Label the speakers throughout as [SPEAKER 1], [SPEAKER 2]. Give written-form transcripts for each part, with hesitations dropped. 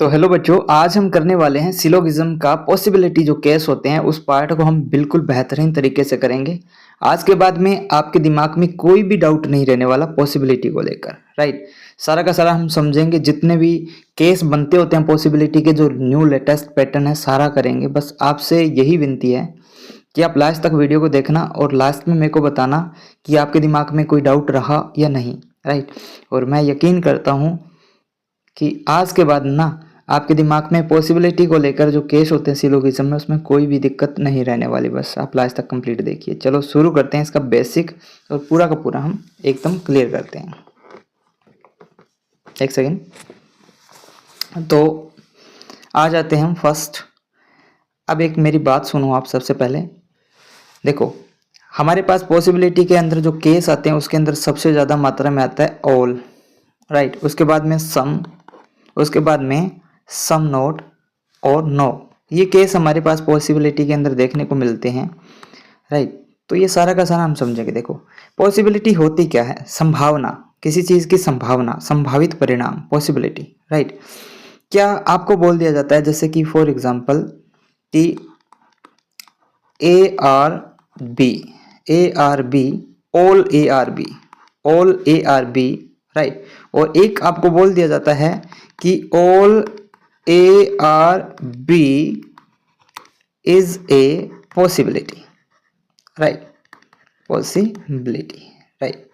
[SPEAKER 1] तो हेलो बच्चों, आज हम करने वाले हैं सिलोगिज्म का पॉसिबिलिटी जो केस होते हैं उस पार्ट को हम बिल्कुल बेहतरीन तरीके से करेंगे। आज के बाद में आपके दिमाग में कोई भी डाउट नहीं रहने वाला पॉसिबिलिटी को लेकर, राइट। सारा का सारा हम समझेंगे, जितने भी केस बनते होते हैं पॉसिबिलिटी के, जो न्यू लेटेस्ट पैटर्न है सारा करेंगे। बस आपसे यही विनती है कि आप लास्ट तक वीडियो को देखना और लास्ट में मेरे को बताना कि आपके दिमाग में कोई डाउट रहा या नहीं, राइट। और मैं यकीन करता हूँ कि आज के बाद ना आपके दिमाग में पॉसिबिलिटी को लेकर जो केस होते हैं सिलोगिज्म में, उसमें कोई भी दिक्कत नहीं रहने वाली। बस आप लास्ट तक कंप्लीट देखिए। चलो शुरू करते हैं इसका बेसिक, और पूरा का पूरा हम एकदम क्लियर करते हैं। एक सेकेंड, तो आ जाते हैं हम फर्स्ट। अब एक मेरी बात सुनो आप सबसे पहले। देखो, हमारे पास पॉसिबिलिटी के अंदर जो केस आते हैं उसके अंदर सबसे ज़्यादा मात्रा में आता है ऑल, राइट। उसके बाद में सम, उसके बाद में सम नॉट और नो। ये केस हमारे पास पॉसिबिलिटी के अंदर देखने को मिलते हैं, राइट। तो ये सारा का सारा हम समझेंगे। देखो, पॉसिबिलिटी होती क्या है? संभावना, किसी चीज़ की संभावना, संभावित परिणाम, पॉसिबिलिटी, राइट। क्या आपको बोल दिया जाता है जैसे कि फॉर एग्जांपल कि A are B, all A are B, right. और एक आपको बोल दिया जाता है कि all A are B is a possibility, right, possibility, right.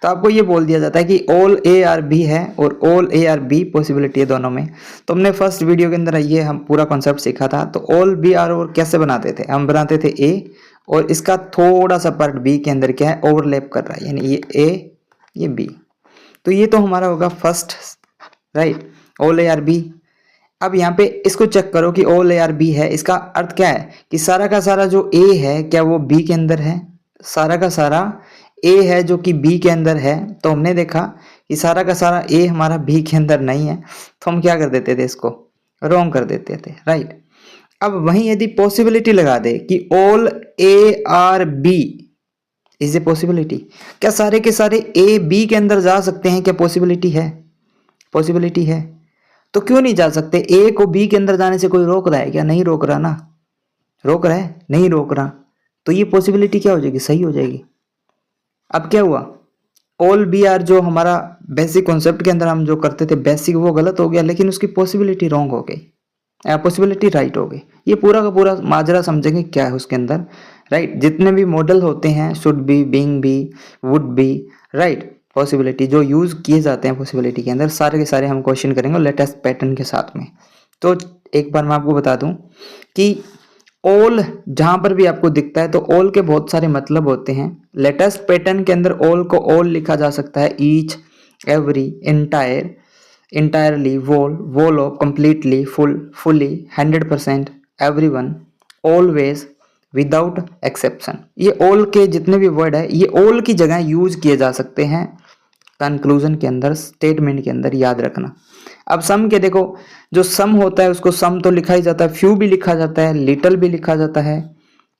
[SPEAKER 1] तो आपको ये बोल दिया जाता है कि ऑल ए आर बी है और all A are be possibility है दोनों में। तो हमने फर्स्ट वीडियो के अंदर ये हम पूरा कॉन्सेप्ट सीखा था। तो ऑल बी आर और कैसे बनाते थे? हम बनाते थे ए, और इसका थोड़ा सा पार्ट बी के अंदर क्या है, ओवरलैप कर रहा है, यानी ये ए ये बी। तो ये तो हमारा होगा first, right, all A are B. अब यहाँ पे इसको चेक करो कि ऑल ए आर बी है। इसका अर्थ क्या है कि सारा का सारा जो ए है क्या वो बी के अंदर है? सारा का सारा ए है जो कि बी के अंदर है। तो हमने देखा कि सारा का सारा ए हमारा बी के अंदर नहीं है, तो हम क्या कर देते थे, इसको रॉन्ग कर देते थे, राइट। अब वहीं यदि पॉसिबिलिटी लगा दे कि all A are B is a possibility, क्या सारे के सारे ए बी के अंदर जा सकते हैं? क्या पॉसिबिलिटी है? पॉसिबिलिटी है। तो क्यों नहीं जा सकते? ए को बी के अंदर जाने से कोई रोक रहा है क्या? नहीं रोक रहा ना। रोक रहा है? नहीं रोक रहा। तो ये पॉसिबिलिटी क्या हो जाएगी? सही हो जाएगी। अब क्या हुआ? ऑल बी आर जो हमारा बेसिक कॉन्सेप्ट के अंदर हम जो करते थे बेसिक, वो गलत हो गया, लेकिन उसकी पॉसिबिलिटी रॉन्ग हो गई, पॉसिबिलिटी राइट हो गई। ये पूरा का पूरा माजरा समझेंगे क्या है उसके अंदर, राइट। जितने भी मॉडल होते हैं, should be, being be, would be, right, possibility जो यूज किए जाते हैं पॉसिबिलिटी के अंदर, सारे के सारे हम क्वेश्चन करेंगे लेटेस्ट पैटर्न के साथ में। तो एक बार मैं आपको बता दूं कि ऑल जहां पर भी आपको दिखता है तो ऑल के बहुत सारे मतलब होते हैं। लेटेस्ट पैटर्न के अंदर ऑल को ऑल लिखा जा सकता है, each, every, entire, entirely, whole of, completely, fully, 100%, everyone, always, without exception। ये all के जितने भी वर्ड है ये all की जगह यूज किए जा सकते हैं कंक्लूजन के अंदर, स्टेटमेंट के अंदर, याद रखना। अब सम के देखो, जो सम होता है उसको सम तो लिखा ही जाता है, फ्यू भी लिखा जाता है, लिटल भी लिखा जाता है,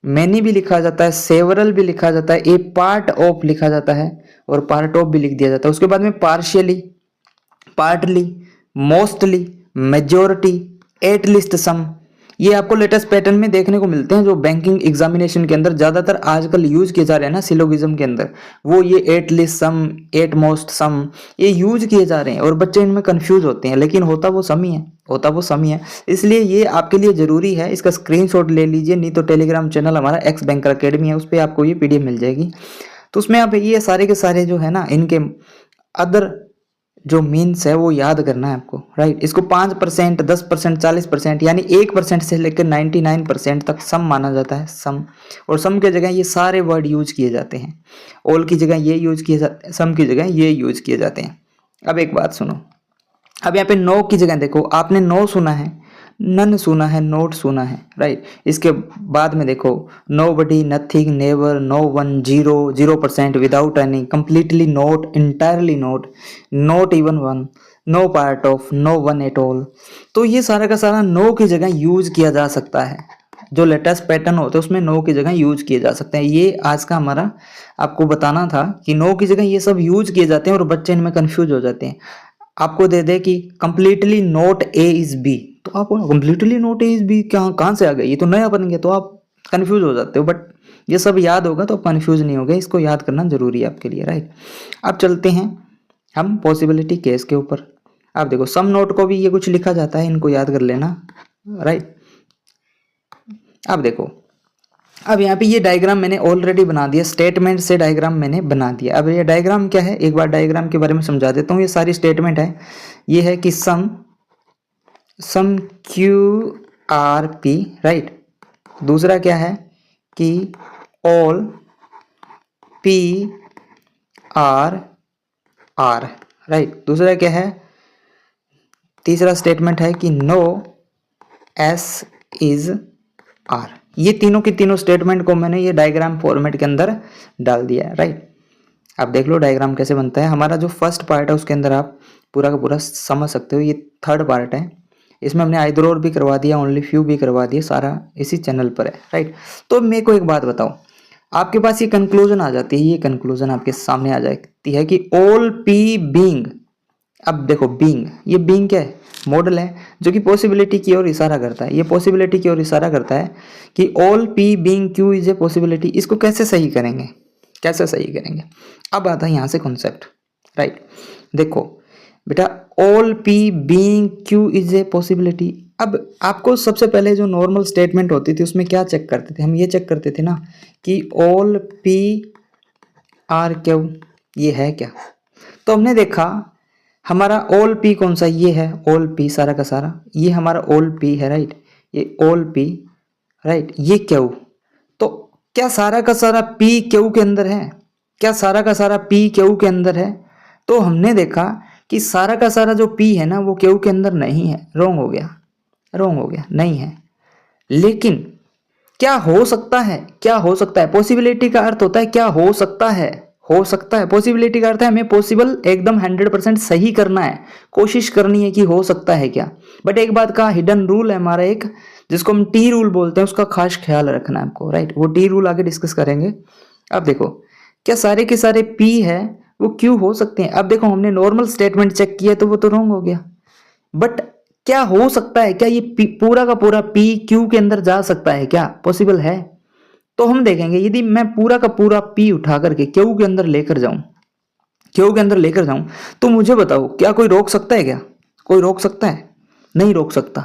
[SPEAKER 1] मैनी भी लिखा जाता है, सेवरल भी लिखा जाता है, ए पार्ट ऑफ लिखा जाता है, और पार्ट ऑफ भी लिख दिया जाता है। उसके बाद में partially, partly, mostly, majority, at least some, ये आपको लेटेस्ट पैटर्न में देखने को मिलते हैं जो बैंकिंग एग्जामिनेशन के अंदर ज्यादातर आजकल यूज किए जा रहे हैं ना सिलोगिज्म के अंदर। वो ये एटलीस्ट सम, एट मोस्ट सम, ये यूज किए जा रहे हैं और बच्चे इनमें कंफ्यूज होते हैं, लेकिन होता वो सम ही है, होता वो सम ही है। इसलिए ये आपके लिए जरूरी है। इसका स्क्रीनशॉट ले लीजिए, नहीं तो टेलीग्राम चैनल हमारा एक्स बैंकर अकेडमी है, उस पर आपको ये पीडीएफ मिल जाएगी। तो उसमें आप ये सारे के सारे जो है ना, इनके अदर जो मीन्स है वो याद करना है आपको, राइट। इसको 5%, 10%, 40%, यानी 1% से लेकर 99% तक सम माना जाता है, सम। और सम के जगह ये सारे वर्ड यूज किए जाते हैं। ऑल की जगह ये यूज किए जाते हैं, सम की जगह ये यूज किए जाते हैं। अब एक बात सुनो, अब यहाँ पे नो की जगह देखो, आपने नो सुना है, नन सुना है, नोट सुना है, राइट। इसके बाद में देखो, nobody, nothing, never, no one, 0, 0%, without any, completely not, entirely not, not even one, no part of, no one at all. तो ये सारा का सारा नो की जगह यूज किया जा सकता है। जो लेटेस्ट पैटर्न होता है उसमें नो की जगह यूज किए जा सकते हैं। ये आज का हमारा आपको बताना था कि नो की जगह ये सब यूज किए जाते हैं और बच्चे इनमें कंफ्यूज हो जाते हैं। आपको दे दे कि completely not A is B, तो आप completely not A is B कहाँ से आ गई, ये तो नया बन गया, तो आप कंफ्यूज हो जाते हो। बट ये सब याद होगा तो कंफ्यूज नहीं होगा, इसको याद करना जरूरी है आपके लिए, राइट। अब चलते हैं हम पॉसिबिलिटी केस के ऊपर। आप देखो सम नोट को भी ये कुछ लिखा जाता है, इनको याद कर लेना, राइट। अब देखो, अब यहाँ पे ये डायग्राम मैंने ऑलरेडी बना दिया, स्टेटमेंट से डायग्राम मैंने बना दिया। अब ये डायग्राम क्या है, एक बार डायग्राम के बारे में समझा देता हूँ। ये सारी स्टेटमेंट है, ये है कि some Q are P, right. दूसरा क्या है कि all P are R, right. दूसरा क्या है, तीसरा स्टेटमेंट है कि नो एस इज आर। ये तीनों की तीनों स्टेटमेंट को मैंने ये डायग्राम फॉर्मेट के अंदर डाल दिया है, राइट। अब देख लो डायग्राम कैसे बनता है। हमारा जो फर्स्ट पार्ट है उसके अंदर आप पूरा का पूरा समझ सकते हो, ये थर्ड पार्ट है, इसमें हमने आइदर और भी करवा दिया, ओनली फ्यू भी करवा दिया, सारा इसी चैनल पर है, राइट। तो मेरे को एक बात बताओ, आपके पास ये कंक्लूजन आ जाती है, ये कंक्लूजन आपके सामने आ जाती है कि ऑल पी बीइंग। अब देखो बीइंग, ये बीइंग क्या है, मॉडल है जो कि पॉसिबिलिटी की ओर इशारा करता है। ये पॉसिबिलिटी की ओर इशारा करता है कि all P being Q is a possibility. इसको कैसे सही करेंगे, कैसे सही करेंगे, अब आता है यहाँ से कॉन्सेप्ट, राइट। देखो बेटा, all P being Q is a possibility. अब आपको सबसे पहले जो नॉर्मल स्टेटमेंट होती थी उसमें क्या चेक करते थे हम, ये चेक करते थे ना कि ऑल पी आर क्यू ये है क्या। तो हमने देखा हमारा ऑल पी कौन सा, ये है ऑल पी, सारा का सारा ये हमारा ऑल पी है, राइट। ये ऑल पी, राइट। ये क्यू, तो क्या सारा का सारा पी क्यू के अंदर है, क्या सारा का सारा पी क्यू के अंदर है। तो हमने देखा कि सारा का सारा जो पी है ना वो क्यू के अंदर नहीं है, रॉन्ग हो गया, रॉन्ग हो गया, नहीं है। लेकिन क्या हो सकता है, क्या हो सकता है, पॉसिबिलिटी का अर्थ होता है क्या हो सकता है, हो सकता है। पॉसिबिलिटी का अर्थ है हमें पॉसिबल एकदम 100% सही करना है, कोशिश करनी है कि हो सकता है क्या। बट एक बात का हिडन रूल है हमारा एक, जिसको हम टी रूल बोलते हैं, उसका खास ख्याल रखना है आपको, राइट। वो टी रूल आगे डिस्कस करेंगे। अब देखो, क्या सारे के सारे पी है वो क्यू हो सकते हैं। अब देखो हमने नॉर्मल स्टेटमेंट चेक किया तो वो तो रॉन्ग हो गया, बट क्या हो सकता है, क्या ये पूरा का पूरा पी क्यू के अंदर जा सकता है, क्या पॉसिबल है। तो हम देखेंगे यदि मैं पूरा का पूरा पी उठा करके क्यू के अंदर लेकर जाऊं, क्यू के अंदर लेकर जाऊं, तो मुझे बताओ क्या कोई रोक सकता है क्या, कोई रोक सकता है, नहीं रोक सकता।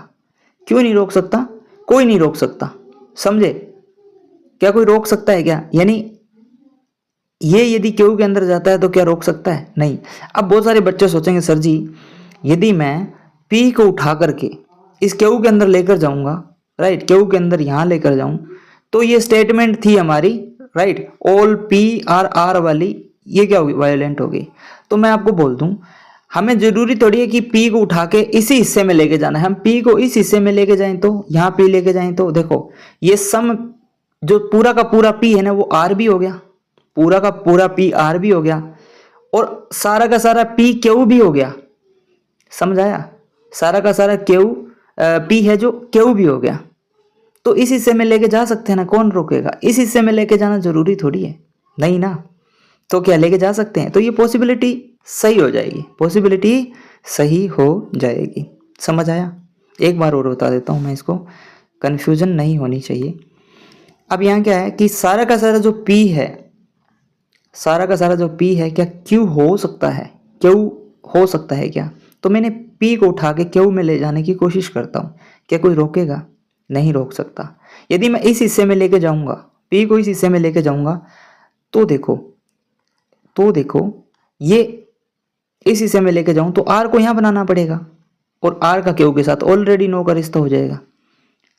[SPEAKER 1] क्यों नहीं रोक सकता, कोई नहीं रोक सकता, समझे। क्या कोई रोक सकता है क्या, यानी ये यदि क्यू के अंदर जाता है तो क्या रोक सकता है, नहीं। अब बहुत सारे बच्चे सोचेंगे सर जी यदि मैं पी को उठा करके इस क्यू के अंदर लेकर जाऊंगा, राइट, क्यू के अंदर यहां लेकर जाऊं, तो ये स्टेटमेंट थी हमारी, right, all P are R वाली, ये क्या होगी, वायलेंट होगी। तो मैं आपको बोल दूं, हमें जरूरी थोड़ी है कि पी को उठा के इसी हिस्से में लेके जाना है। हम पी को इस हिस्से में लेके जाएं तो यहाँ पी लेके जाएं तो देखो ये सम जो पूरा का पूरा पी है ना वो आर भी हो गया, पूरा का पूरा पी आर भी हो गया, और सारा का सारा पी क्यू भी हो गया, समझ आया। सारा का सारा क्यू पी है जो क्यू भी हो गया, तो इस हिस्से में लेके जा सकते हैं ना, कौन रोकेगा। इस हिस्से में लेके जाना जरूरी थोड़ी है, नहीं ना, तो क्या लेके जा सकते हैं। तो ये पॉसिबिलिटी सही हो जाएगी, पॉसिबिलिटी सही हो जाएगी, समझ आया। एक बार और बता देता हूं मैं इसको, कंफ्यूजन नहीं होनी चाहिए। अब यहाँ क्या है कि सारा का सारा जो पी है, सारा का सारा जो पी है क्या क्यू हो सकता है, क्यू हो सकता है क्या। तो मैंने पी को उठा के क्यू में ले जाने की कोशिश करता हूँ, क्या कोई रोकेगा, नहीं रोक सकता। यदि मैं इस हिस्से में लेके जाऊंगा, पी को इस हिस्से में लेके जाऊंगा, तो देखो, तो देखो ये इस हिस्से में लेके जाऊं तो आर को यहां बनाना पड़ेगा, और आर का क्यू के साथ ऑलरेडी नो का रिश्ता हो जाएगा,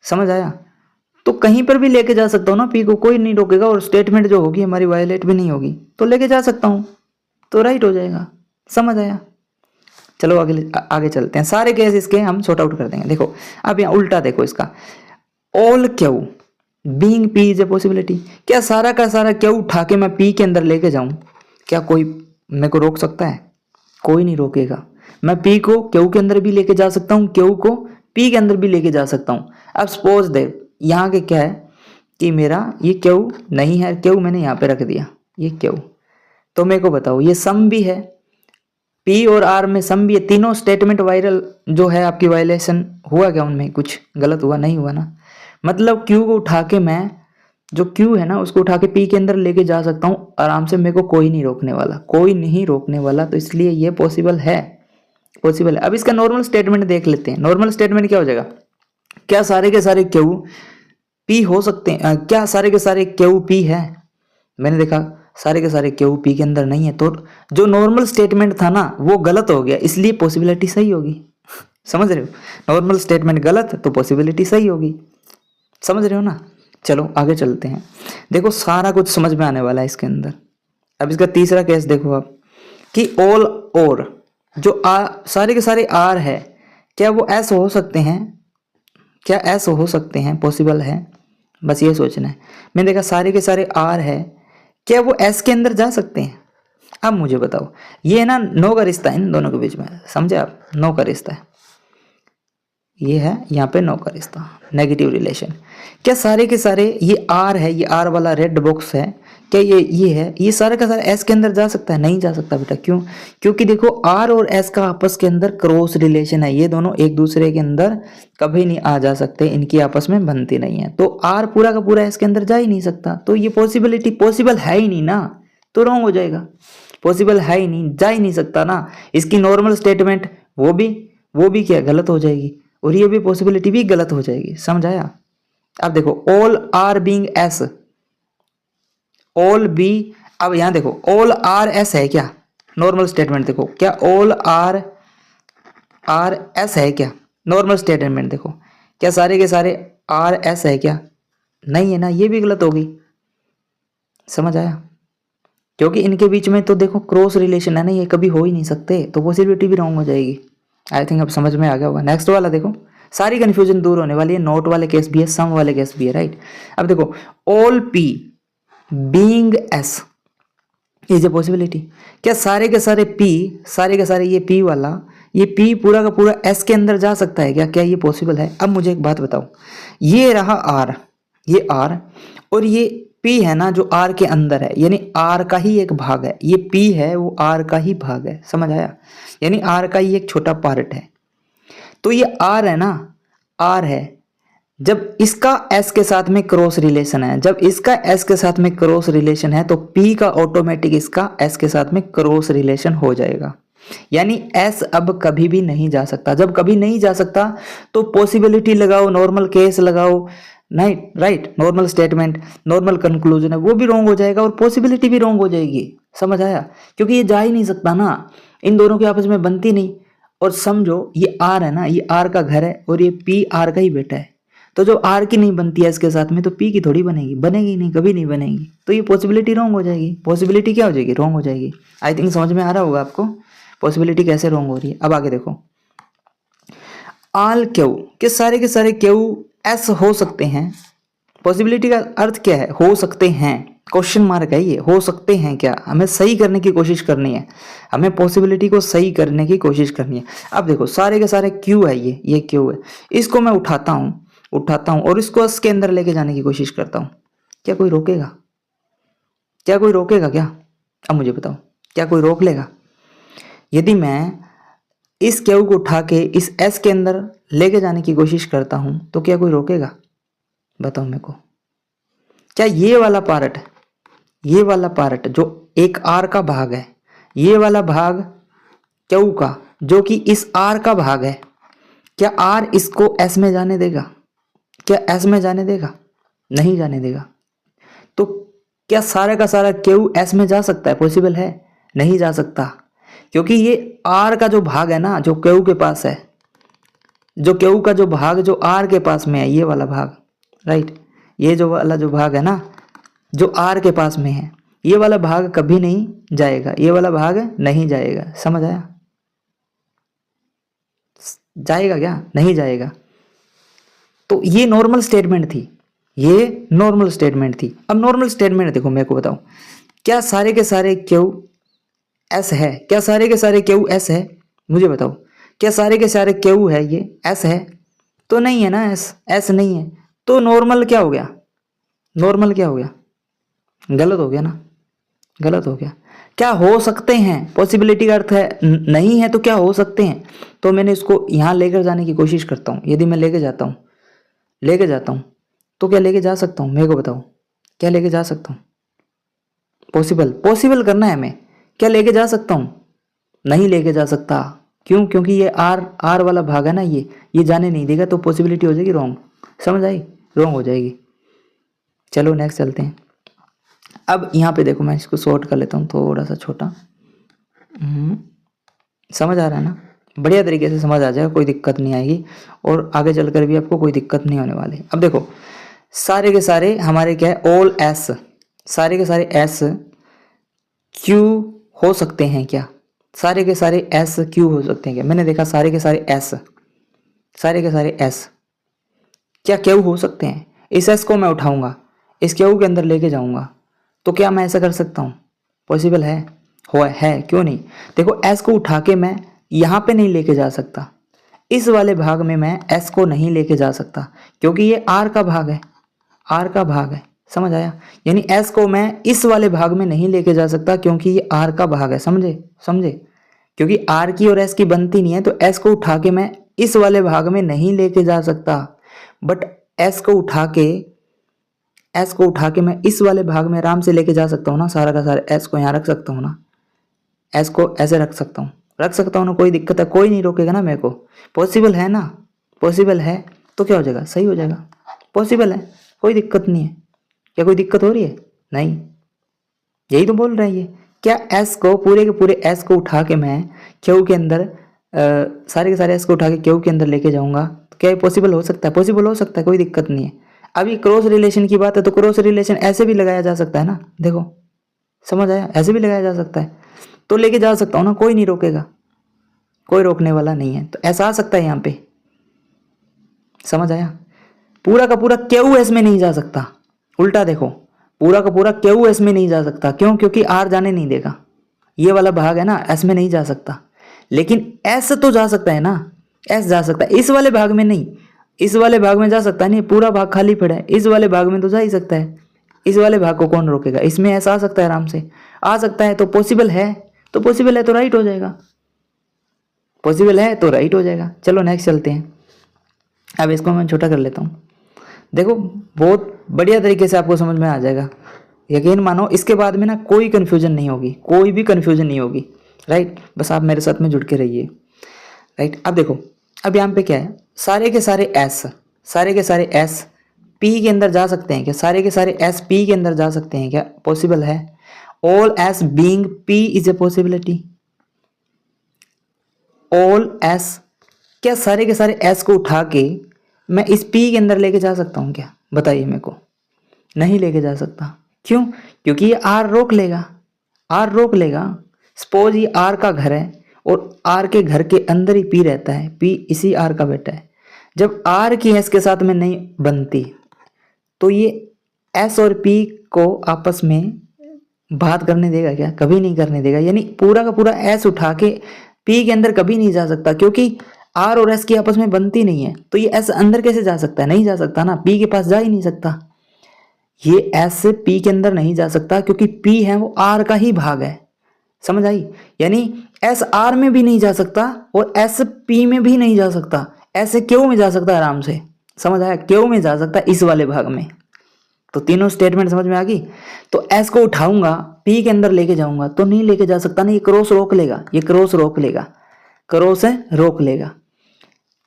[SPEAKER 1] समझ आया। तो कहीं पर भी लेके जा सकता हूँ ना पी को, कोई नहीं रोकेगा, और स्टेटमेंट जो होगी हमारी वायलेट भी नहीं होगी, तो लेके जा सकता हूँ, तो राइट हो जाएगा, समझ आया। चलो आगे आगे चलते हैं, सारे केस इसके हम सॉर्ट आउट कर देंगे। देखो अब यहाँ उल्टा देखो इसका, all Q being P is a possibility. क्या सारा का सारा क्यू उठा के मैं पी के अंदर लेके जाऊं, क्या कोई मेरे को रोक सकता है, कोई नहीं रोकेगा। मैं पी को क्यू के अंदर भी लेके जा सकता हूँ, क्यू को पी के अंदर भी लेके जा सकता हूँ। अब सपोज दे यहाँ के क्या है कि मेरा ये क्यू नहीं है, क्यू मैंने यहाँ पे रख दिया, ये क्यू, तो मेरे को बताओ ये सम भी है, पी और आर में सम भी है, तीनों स्टेटमेंट वायरल जो है आपकी वायलेशन हुआ क्या, उनमें कुछ गलत हुआ नहीं हुआ ना। मतलब क्यू को उठा के मैं जो क्यू है ना उसको उठा के पी के अंदर लेके जा सकता हूँ आराम से, मेरे को कोई नहीं रोकने वाला, कोई नहीं रोकने वाला। तो इसलिए ये पॉसिबल है, पॉसिबल है। अब इसका नॉर्मल स्टेटमेंट देख लेते हैं। नॉर्मल स्टेटमेंट क्या हो जाएगा, क्या सारे के सारे क्यू पी हो सकते हैं, क्या सारे के सारे क्यू पी है। मैंने देखा सारे के सारे क्यू पी के अंदर नहीं है, तो जो नॉर्मल स्टेटमेंट था ना वो गलत हो गया, इसलिए पॉसिबिलिटी सही होगी। समझ रहे हो, नॉर्मल स्टेटमेंट गलत तो पॉसिबिलिटी सही होगी, समझ रहे हो ना। चलो आगे चलते हैं। देखो सारा कुछ समझ में आने वाला है इसके अंदर। अब इसका तीसरा केस देखो आप कि ऑल और जो सारे के सारे आर है, क्या वो एस हो सकते हैं, क्या एस हो सकते हैं, पॉसिबल है, बस ये सोचना है। मैंने देखा सारे के सारे आर है, क्या वो एस के अंदर जा सकते हैं। अब मुझे बताओ, ये है ना नो का रिश्ता है इन दोनों के बीच में, समझे आप, नो का रिश्ता है, ये है यहाँ पे नो का रिश्ता, नेगेटिव रिलेशन। क्या सारे के सारे ये आर है, ये आर वाला रेड बॉक्स है, क्या ये है, ये सारे का सारा एस के अंदर जा सकता है, नहीं जा सकता बेटा। क्यों, क्योंकि देखो आर और एस का आपस के अंदर क्रॉस रिलेशन है, ये दोनों एक दूसरे के अंदर कभी नहीं आ जा सकते, इनकी आपस में बनती नहीं है। तो आर पूरा का पूरा एस के अंदर जा ही नहीं सकता, तो ये पॉसिबिलिटी पॉसिबल है ही नहीं ना, तो रॉन्ग हो जाएगा। पॉसिबल है ही नहीं, जा ही नहीं सकता ना। इसकी नॉर्मल स्टेटमेंट वो भी क्या गलत हो जाएगी, और ये भी पॉसिबिलिटी भी गलत हो जाएगी, समझ आया। अब देखो all R being S, all B, अब यहां देखो ऑल आर एस है क्या, नॉर्मल स्टेटमेंट देखो, क्या ऑल आर आर एस है क्या, नॉर्मल स्टेटमेंट देखो, क्या सारे के सारे आर एस है क्या, नहीं है ना, ये भी गलत होगी, समझ आया। क्योंकि इनके बीच में तो देखो क्रॉस रिलेशन है ना, ये कभी हो ही नहीं सकते, तो पॉसिबिलिटी भी रॉन्ग हो जाएगी। आई थिंक अब समझ में आ गया होगा। नेक्स्ट वाला देखो, सारी कंफ्यूजन दूर होने वाली है, नोट वाले केस भी है, सम वाले केस भी है, राइट। अब देखो all P being S is a possibility, क्या सारे के सारे पी, सारे के सारे ये पी वाला, ये पी पूरा का पूरा एस के अंदर जा सकता है क्या, क्या ये पॉसिबल है। अब मुझे एक बात बताओ, ये रहा आर, ये आर, और ये पी है ना जो आर के अंदर है, यानी आर का ही एक भाग है, ये पी है वो आर का ही भाग है, समझ आया, यानी आर का ही एक छोटा पार्ट है। तो ये आर है ना, आर है, जब इसका एस के साथ में क्रॉस रिलेशन है, जब इसका एस के साथ में क्रॉस रिलेशन है, तो पी का ऑटोमेटिक इसका एस के साथ में क्रॉस रिलेशन हो जाएगा, यानी एस अब कभी भी नहीं जा सकता। जब कभी नहीं जा सकता तो पॉसिबिलिटी लगाओ, नॉर्मल केस लगाओ, नहीं right, normal statement, normal conclusion है वो भी रॉन्ग हो जाएगा, और पॉसिबिलिटी भी रॉन्ग हो जाएगी, समझ आया। क्योंकि ये जा ही नहीं सकता ना, इन दोनों के आपस में बनती नहीं। और समझो ये आर है ना, ये आर का घर है, और ये पी आर का ही बेटा है, तो जो आर की नहीं बनती है इसके साथ में, तो पी की थोड़ी बनेगी, बनेगी नहीं, कभी नहीं बनेगी, तो ये पॉसिबिलिटी रॉन्ग हो जाएगी। पॉसिबिलिटी क्या हो जाएगी, रॉन्ग हो जाएगी। आई थिंक समझ में आ रहा होगा आपको पॉसिबिलिटी कैसे रॉन्ग हो रही है। अब आगे देखो, आल क्यू, कि सारे के सारे क्यू एस हो सकते हैं। पॉसिबिलिटी का अर्थ क्या है, हो सकते हैं, क्वेश्चन मार्क है ये, हो सकते हैं क्या, हमें सही करने की कोशिश करनी है, हमें पॉसिबिलिटी को सही करने की कोशिश करनी है। अब देखो सारे के सारे क्यू है, ये क्यू है, इसको मैं उठाता हूँ और इसको एस के अंदर लेके जाने की कोशिश करता हूँ, क्या कोई रोकेगा, क्या कोई रोकेगा क्या। अब मुझे बताओ, क्या कोई रोक लेगा। यदि मैं इस क्यू को उठा के इस एस के अंदर लेके जाने की कोशिश करता हूं, तो क्या कोई रोकेगा, बताओ मेरे को। क्या ये वाला पार्ट, ये वाला पार्ट जो एक आर का भाग है, ये वाला भाग क्यू का जो कि इस आर का भाग है, क्या आर इसको एस में जाने देगा, क्या एस में जाने देगा, नहीं जाने देगा। तो क्या सारे का सारा क्यू एस में जा सकता है, पॉसिबल है, नहीं जा सकता। क्योंकि ये आर का जो भाग है ना, जो क्यू के पास है, जो क्यू का जो भाग जो आर के पास में है, ये वाला भाग, राइट, ये जो वाला जो भाग है ना जो आर के पास में है, ये वाला भाग कभी नहीं जाएगा, ये वाला भाग नहीं जाएगा, समझ आया। जाएगा क्या, नहीं जाएगा। तो ये नॉर्मल स्टेटमेंट थी, ये नॉर्मल स्टेटमेंट थी। अब नॉर्मल स्टेटमेंट देखो, मेरे को बताओ, क्या सारे के सारे क्यू एस है, क्या सारे के सारे क्यू एस है, मुझे बताओ, क्या सारे के सारे क्यू है ये एस है, तो नहीं है ना, एस नहीं है, तो नॉर्मल क्या हो गया, नॉर्मल क्या हो गया, गलत हो गया ना, गलत हो गया। क्या हो सकते हैं, पॉसिबिलिटी का अर्थ है नहीं है तो क्या हो सकते हैं। तो मैंने इसको यहाँ लेकर जाने की कोशिश करता हूँ। यदि मैं लेके जाता हूँ तो क्या लेके जा सकता हूँ, मेरे को बताओ, क्या लेके जा सकता हूँ। पॉसिबल करना है हमें। क्या लेके जा सकता हूँ, नहीं लेके जा सकता। क्यों, क्योंकि ये आर वाला भाग है ना, ये जाने नहीं देगा, तो पॉसिबिलिटी हो जाएगी रॉन्ग। समझ आई, रॉन्ग हो जाएगी। चलो नेक्स्ट चलते हैं। अब यहाँ पे देखो, मैं इसको शॉर्ट कर लेता हूँ थोड़ा सा छोटा। समझ आ रहा है ना, बढ़िया तरीके से समझ आ जाएगा, कोई दिक्कत नहीं आएगी और आगे चलकर भी आपको कोई दिक्कत नहीं होने वाली। अब देखो, सारे के सारे हमारे क्या है, ऑल एस, सारे के सारे एस क्यू हो सकते हैं क्या, सारे के सारे एस क्यू हो सकते हैं क्या। मैंने देखा सारे के सारे एस, सारे के सारे एस क्या क्यू हो सकते हैं। इस एस को मैं उठाऊंगा, इस क्यू के अंदर लेके जाऊंगा, तो क्या मैं ऐसा कर सकता हूँ, पॉसिबल है, है, क्यों नहीं। देखो एस को उठा के मैं यहाँ पे नहीं लेके जा सकता, इस वाले भाग में मैं एस को नहीं लेके जा सकता, क्योंकि ये आर का भाग है, आर का भाग है। समझ आया, यानी एस को मैं इस वाले भाग में नहीं लेके जा सकता क्योंकि ये आर का भाग है। समझे, क्योंकि आर की और एस की बनती नहीं है, तो एस को उठा के मैं इस वाले भाग में नहीं लेके जा सकता। बट एस को उठा के मैं इस वाले भाग में आराम से लेके जा सकता हूँ ना, सारा का सारा एस को यहाँ रख सकता हूँ ना, एस को ऐसे रख सकता हूँ ना, कोई दिक्कत है, कोई नहीं रोकेगा ना मेरे को। पॉसिबल है ना, पॉसिबल है तो क्या हो जाएगा, सही हो जाएगा। पॉसिबल है, कोई दिक्कत नहीं है। क्या कोई दिक्कत हो रही है, नहीं, यही तो बोल रहे हैं ये। क्या एस को पूरे के पूरे एस को उठा के मैं क्यू के अंदर सारे के सारे एस को उठा के क्यू के अंदर लेके जाऊंगा, तो क्या ये पॉसिबल हो सकता है, पॉसिबल हो सकता है, कोई दिक्कत नहीं है। अभी क्रॉस रिलेशन की बात है, तो क्रॉस रिलेशन ऐसे भी लगाया जा सकता है ना, देखो समझ आया, ऐसे भी लगाया जा सकता है, तो लेके जा सकता हूँ ना, कोई नहीं रोकेगा, कोई रोकने वाला नहीं है। तो ऐसा आ सकता है यहाँ पे, समझ आया। पूरा का पूरा क्यू एस में नहीं जा सकता, उल्टा देखो, पूरा का पूरा क्यू एस में नहीं जा सकता, क्यों, क्योंकि आर जाने नहीं देगा, ये वाला भाग है ना, एस में नहीं जा सकता। लेकिन एस तो जा सकता है ना, एस जा सकता है, इस वाले भाग में नहीं, इस वाले भाग में जा सकता है नहीं, पूरा भाग खाली पड़ा है, इस वाले भाग में तो जा ही सकता है, इस वाले भाग को कौन रोकेगा, इसमें ऐसा आ सकता है, आराम से आ सकता है। तो पॉसिबल है, तो पॉसिबल है तो राइट हो जाएगा, पॉसिबल है तो राइट हो जाएगा। चलो नेक्स्ट चलते हैं। अब इसको मैं छोटा कर लेता हूँ। देखो बहुत बढ़िया तरीके से आपको समझ में आ जाएगा, यकीन मानो, इसके बाद में ना कोई कन्फ्यूजन नहीं होगी, कोई भी कन्फ्यूजन नहीं होगी, राइट। बस आप मेरे साथ में जुड़ के रहिए, राइट। अब देखो, अब यहाँ पे क्या है, सारे के सारे एस, सारे के सारे एस पी के अंदर जा सकते हैं क्या, सारे के सारे एस पी के अंदर जा सकते हैं क्या, पॉसिबल है। All S being P is a possibility, all S, क्या सारे के सारे एस को उठा के मैं इस पी के अंदर लेके जा सकता हूँ क्या, बताइए मेरे को, नहीं लेके जा सकता। क्यों, क्योंकि ये आर रोक लेगा, आर रोक लेगा। सपोज ये आर का घर है और आर के घर के अंदर ही पी रहता है, पी इसी आर का बेटा है। जब आर की एस के साथ में नहीं बनती, तो ये एस और पी को आपस में बात करने देगा क्या, कभी नहीं करने देगा। यानी पूरा का पूरा एस उठा के पी के अंदर कभी नहीं जा सकता, क्योंकि आर और एस की आपस में बनती नहीं है। तो ये एस अंदर कैसे जा सकता है, नहीं जा सकता ना, पी के पास जा ही नहीं सकता। ये एस पी के अंदर नहीं जा सकता, क्योंकि पी है वो आर का ही भाग है, समझ आई। यानी एस आर में भी नहीं जा सकता और एस पी में भी नहीं जा सकता, ऐसे क्यू में जा सकता है आराम से, समझ आया, क्यू में जा सकता है इस वाले भाग में। तो तीनों स्टेटमेंट समझ में आ गई। तो एस को उठाऊंगा, पी के अंदर लेके जाऊंगा, तो नहीं लेके जा सकता ना, ये क्रॉस रोक लेगा, ये क्रॉस रोक लेगा, क्रॉस है रोक लेगा।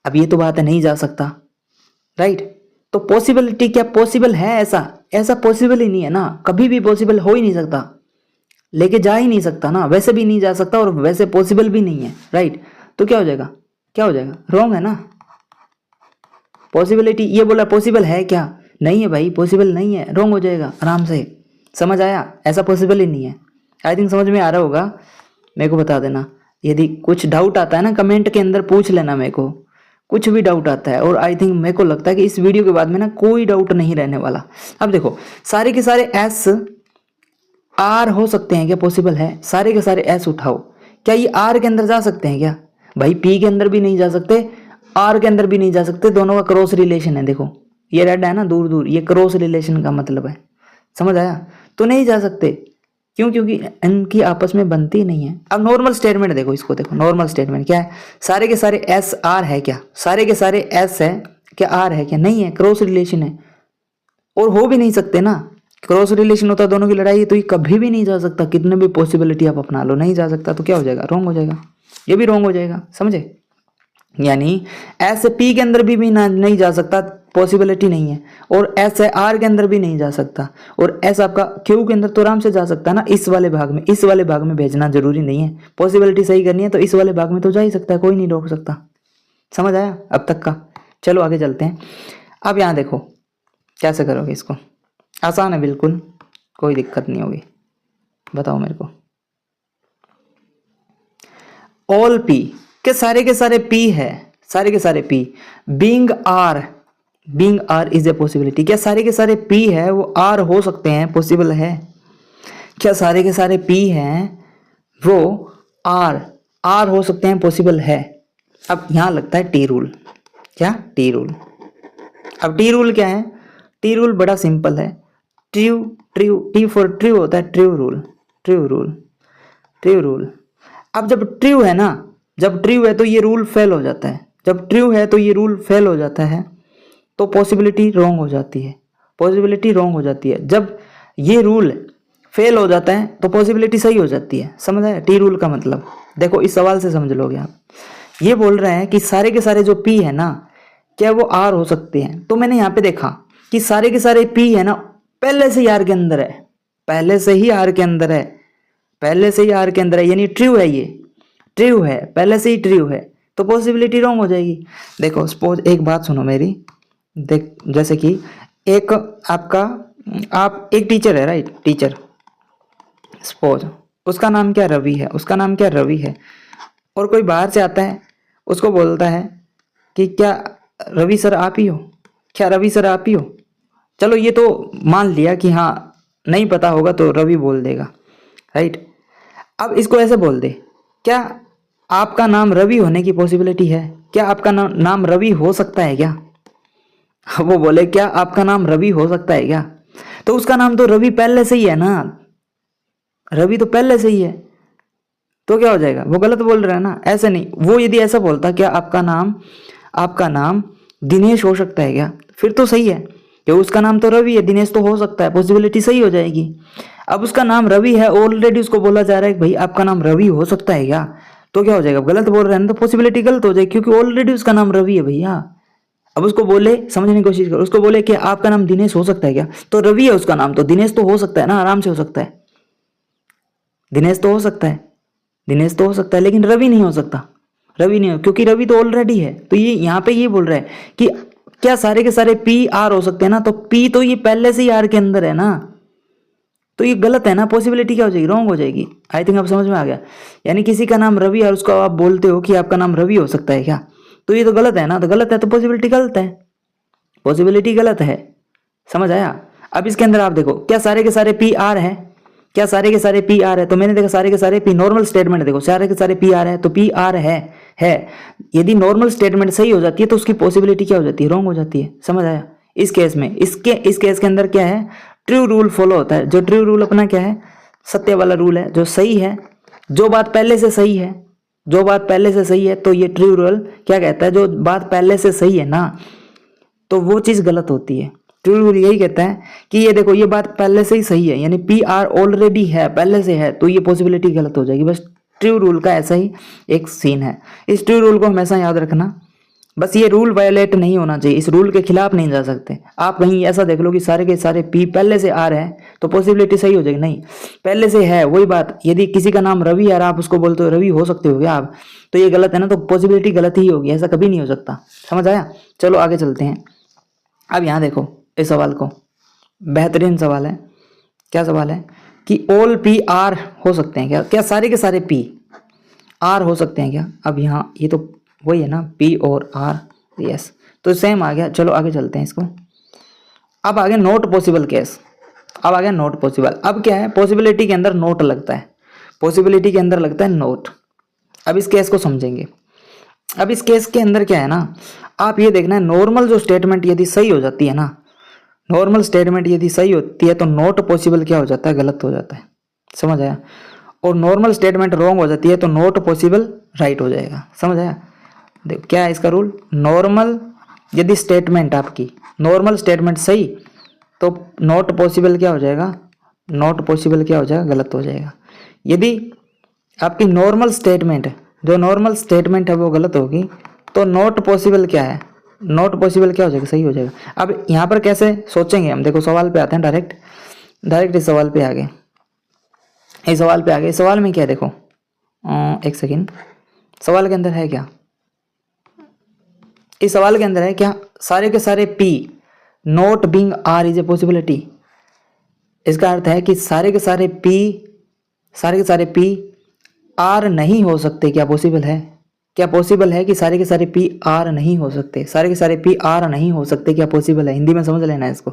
[SPEAKER 1] अब ये तो बात है, नहीं जा सकता, राइट। तो पॉसिबिलिटी क्या पॉसिबल है, ऐसा ऐसा पॉसिबल ही नहीं है ना, कभी भी पॉसिबल हो ही नहीं सकता, लेके जा ही नहीं सकता ना, वैसे भी नहीं जा सकता और वैसे पॉसिबल भी नहीं है, राइट। तो क्या हो जाएगा, क्या हो जाएगा, रॉन्ग है ना। पॉसिबिलिटी ये बोला पॉसिबल है क्या, नहीं है भाई, पॉसिबल नहीं है, रॉन्ग हो जाएगा आराम से, समझ आया, ऐसा पॉसिबल ही नहीं है। आई थिंक समझ में आ रहा होगा, मेरे को बता देना। यदि कुछ डाउट आता है ना, कमेंट के अंदर पूछ लेना मेरे को, कुछ भी डाउट आता है। और आई थिंक मेरे को लगता है कि इस वीडियो के बाद में ना कोई डाउट नहीं रहने वाला। अब देखो, सारे के सारे एस आर हो सकते हैं क्या, पॉसिबल है। सारे के सारे एस उठाओ, क्या ये आर के अंदर जा सकते हैं क्या, भाई पी के अंदर भी नहीं जा सकते, आर के अंदर भी नहीं जा सकते, दोनों का क्रॉस रिलेशन है। देखो ये रेड है ना, दूर दूर, ये क्रॉस रिलेशन का मतलब है, समझ आया। तो नहीं जा सकते, क्यों? क्योंकि इनकी आपस में बनती ही नहीं है। अब नॉर्मल स्टेटमेंट देखो, इसको देखो, नॉर्मल स्टेटमेंट क्या है? सारे के सारे एस आर है क्या? सारे के सारे एस है क्या? आर है क्या? नहीं है, क्रॉस रिलेशन है और हो भी नहीं सकते ना। क्रॉस रिलेशन होता दोनों की लड़ाई तो ये कभी भी नहीं जा सकता, कितने भी पॉसिबिलिटी आप अपना लो नहीं जा सकता। तो क्या हो जाएगा? रॉन्ग हो जाएगा, ये भी रॉन्ग हो जाएगा, समझे? यानी एस पी के अंदर भी ना नहीं जा सकता, पॉसिबिलिटी नहीं है, और एस आर के अंदर भी नहीं जा सकता, और एस आपका क्यू के अंदर तो आराम से जा सकता है ना, इस वाले भाग में। इस वाले भाग में भेजना जरूरी नहीं है, पॉसिबिलिटी सही करनी है तो इस वाले भाग में तो जा ही सकता है, कोई नहीं रोक सकता। समझ आया अब तक का? चलो आगे चलते हैं। अब यहाँ देखो कैसे करोगे इसको, आसान है बिल्कुल, कोई दिक्कत नहीं होगी। बताओ मेरे को। ऑल पी के सारे पी है, सारे के सारे P being R is a possibility. क्या सारे के सारे पी है वो आर हो सकते हैं? पॉसिबल है। क्या सारे के सारे पी हैं वो आर हो सकते हैं? पॉसिबल है। अब यहां लगता है टी रूल। क्या? T rule. अब टी रूल क्या है? टी रूल बड़ा सिंपल है। टी फॉर ट्रू होता है, ट्रू रूल। अब जब ट्रू है ना, जब ट्रू है तो ये रूल फेल हो जाता है। जब ट्रू है तो ये रूल फेल हो जाता है, तो पॉसिबिलिटी रॉन्ग हो जाती है। पॉसिबिलिटी रॉन्ग हो जाती है। जब ये रूल फेल हो जाता है तो पॉसिबिलिटी सही हो जाती है। समझ आया टी रूल का मतलब? देखो इस सवाल से समझ लोगे आप। ये बोल रहे हैं कि सारे के सारे जो पी है ना, क्या वो आर हो सकते हैं? तो मैंने यहाँ पे देखा कि सारे के सारे पी है ना पहले से ही आर के अंदर है, पहले से ही आर के अंदर है, पहले से ही आर के अंदर है, यानी ट्रू है, ये ट्रू है, पहले से ही ट्रू है, तो पॉसिबिलिटी रॉन्ग हो जाएगी। देखो सपोज एक बात सुनो मेरी, देख जैसे कि एक आपका आप एक टीचर है, राइट? टीचर सपोज उसका नाम क्या? रवि है। उसका नाम क्या? रवि है। और कोई बाहर से आता है, उसको बोलता है कि क्या रवि सर आप ही हो? क्या रवि सर आप ही हो? चलो ये तो मान लिया कि हाँ नहीं पता होगा तो रवि बोल देगा, राइट? अब इसको ऐसे बोल दे, क्या आपका नाम रवि होने की पॉसिबिलिटी है? क्या आपका नाम रवि हो सकता है क्या? वो बोले क्या आपका नाम रवि हो सकता है क्या? तो उसका नाम तो रवि पहले से ही है ना, रवि तो पहले से ही है, तो क्या हो जाएगा? वो गलत बोल रहा है ना, ऐसे नहीं। वो यदि ऐसा बोलता क्या आपका नाम दिनेश हो सकता है क्या, फिर तो सही है, क्योंकि उसका नाम तो रवि है, दिनेश तो हो सकता है, पॉसिबिलिटी सही हो जाएगी। अब उसका नाम रवि है, ऑलरेडी उसको बोला जा रहा है कि भाई आपका नाम रवि हो सकता है क्या, तो क्या हो जाएगा? गलत बोल रहे हैं तो पॉसिबिलिटी गलत हो जाएगी, क्योंकि ऑलरेडी उसका नाम रवि है भैया। अब उसको बोले, समझने की कोशिश करो, उसको बोले कि आपका नाम दिनेश हो सकता है क्या, तो रवि है उसका नाम, तो दिनेश तो हो सकता है ना, आराम से हो सकता है, दिनेश तो हो सकता है, दिनेश तो हो सकता है, लेकिन रवि नहीं हो सकता, रवि नहीं हो, क्योंकि रवि तो ऑलरेडी है। तो ये यहाँ पे ये बोल रहा है कि क्या सारे के सारे पी आर हो सकते हैं ना, तो पी तो ये पहले से ही आर के अंदर है ना, तो ये गलत है ना, पॉसिबिलिटी क्या हो जाएगी? रॉन्ग हो जाएगी। आई थिंक अब समझ में आ गया। यानी किसी का नाम रवि और उसको आप बोलते हो कि आपका नाम रवि हो सकता है क्या, तो ये तो गलत है ना, तो गलत है तो पॉसिबिलिटी गलत है, पॉसिबिलिटी गलत है। समझ आया? अब इसके अंदर आप देखो, क्या सारे के सारे पी आर है? क्या सारे के सारे पी आर है? तो मैंने देखा सारे के सारे पी, नॉर्मल स्टेटमेंट देखो, सारे के सारे पी आर है तो पी आर है। यदि नॉर्मल स्टेटमेंट सही हो जाती है तो उसकी पॉसिबिलिटी क्या हो जाती है? रॉन्ग हो जाती है। समझ आया? इस केस में इस केस के अंदर क्या है? ट्रू रूल फॉलो होता है। जो ट्रू रूल अपना क्या है? सत्य वाला रूल है, जो सही है, जो बात पहले से सही है, जो बात पहले से सही है, तो ये ट्रू रूल क्या कहता है? जो बात पहले से सही है ना, तो वो चीज गलत होती है। ट्रू रूल यही कहता है कि ये देखो ये बात पहले से ही सही है, यानी पी आर ऑलरेडी है, पहले से है, तो ये पॉसिबिलिटी गलत हो जाएगी। बस ट्रू रूल का ऐसा ही एक सीन है। इस ट्रू रूल को हमेशा याद रखना। बस ये रूल वायलेट नहीं होना चाहिए, इस रूल के खिलाफ नहीं जा सकते। आप कहीं ऐसा देख लो कि सारे के सारे पी पहले से आ रहे हैं तो पॉसिबिलिटी सही हो जाएगी, नहीं, पहले से है। वही बात, यदि किसी का नाम रवि है और आप उसको बोलते हो रवि हो सकते हो क्या आप, तो ये गलत है ना, तो पॉसिबिलिटी गलत ही होगी, ऐसा कभी नहीं हो सकता। समझ आया? चलो आगे चलते हैं। अब यहाँ देखो इस सवाल को, बेहतरीन सवाल है। क्या सवाल है कि ऑल पी आर हो सकते हैं क्या? क्या सारे के सारे पी आर हो सकते हैं क्या? अब यहाँ ये तो वही है ना, पी और आर, यस, तो सेम आ गया। चलो आगे चलते हैं इसको। अब आ गया नॉट पॉसिबल केस। अब आ गया नॉट पॉसिबल। अब क्या है? पॉसिबिलिटी के अंदर नोट लगता है, पॉसिबिलिटी के अंदर लगता है नोट। अब इस केस को समझेंगे। अब इस केस के अंदर क्या है ना, आप ये देखना है, नॉर्मल जो स्टेटमेंट यदि सही हो जाती है ना, नॉर्मल स्टेटमेंट यदि सही होती है तो नॉट पॉसिबल क्या हो जाता है? गलत हो जाता है। समझ आया। और नॉर्मल स्टेटमेंट रॉन्ग हो जाती है तो नॉट पॉसिबल राइट हो जाएगा। समझ आया। देखो क्या है इसका रूल, नॉर्मल यदि स्टेटमेंट आपकी नॉर्मल स्टेटमेंट सही तो नॉट पॉसिबल क्या हो जाएगा, नॉट पॉसिबल क्या हो जाएगा, गलत हो जाएगा। यदि आपकी नॉर्मल स्टेटमेंट जो नॉर्मल स्टेटमेंट है वो गलत होगी तो नॉट पॉसिबल क्या है, नॉट पॉसिबल क्या हो जाएगा, सही हो जाएगा। अब यहाँ पर कैसे सोचेंगे हम, देखो सवाल पे आते हैं, डायरेक्ट इस सवाल पे आ गए, इस सवाल पे आ गए। इस सवाल में क्या है देखो, एक सेकेंड, सवाल के अंदर है क्या, इस सवाल के अंदर है क्या, सारे के सारे P not being R is a possibility. इसका अर्थ है कि सारे के सारे P R नहीं हो सकते, क्या पॉसिबल है, क्या पॉसिबल है कि सारे के सारे P R नहीं हो सकते, सारे के सारे P R नहीं हो सकते, क्या पॉसिबल है, हिंदी में समझ लेना है इसको।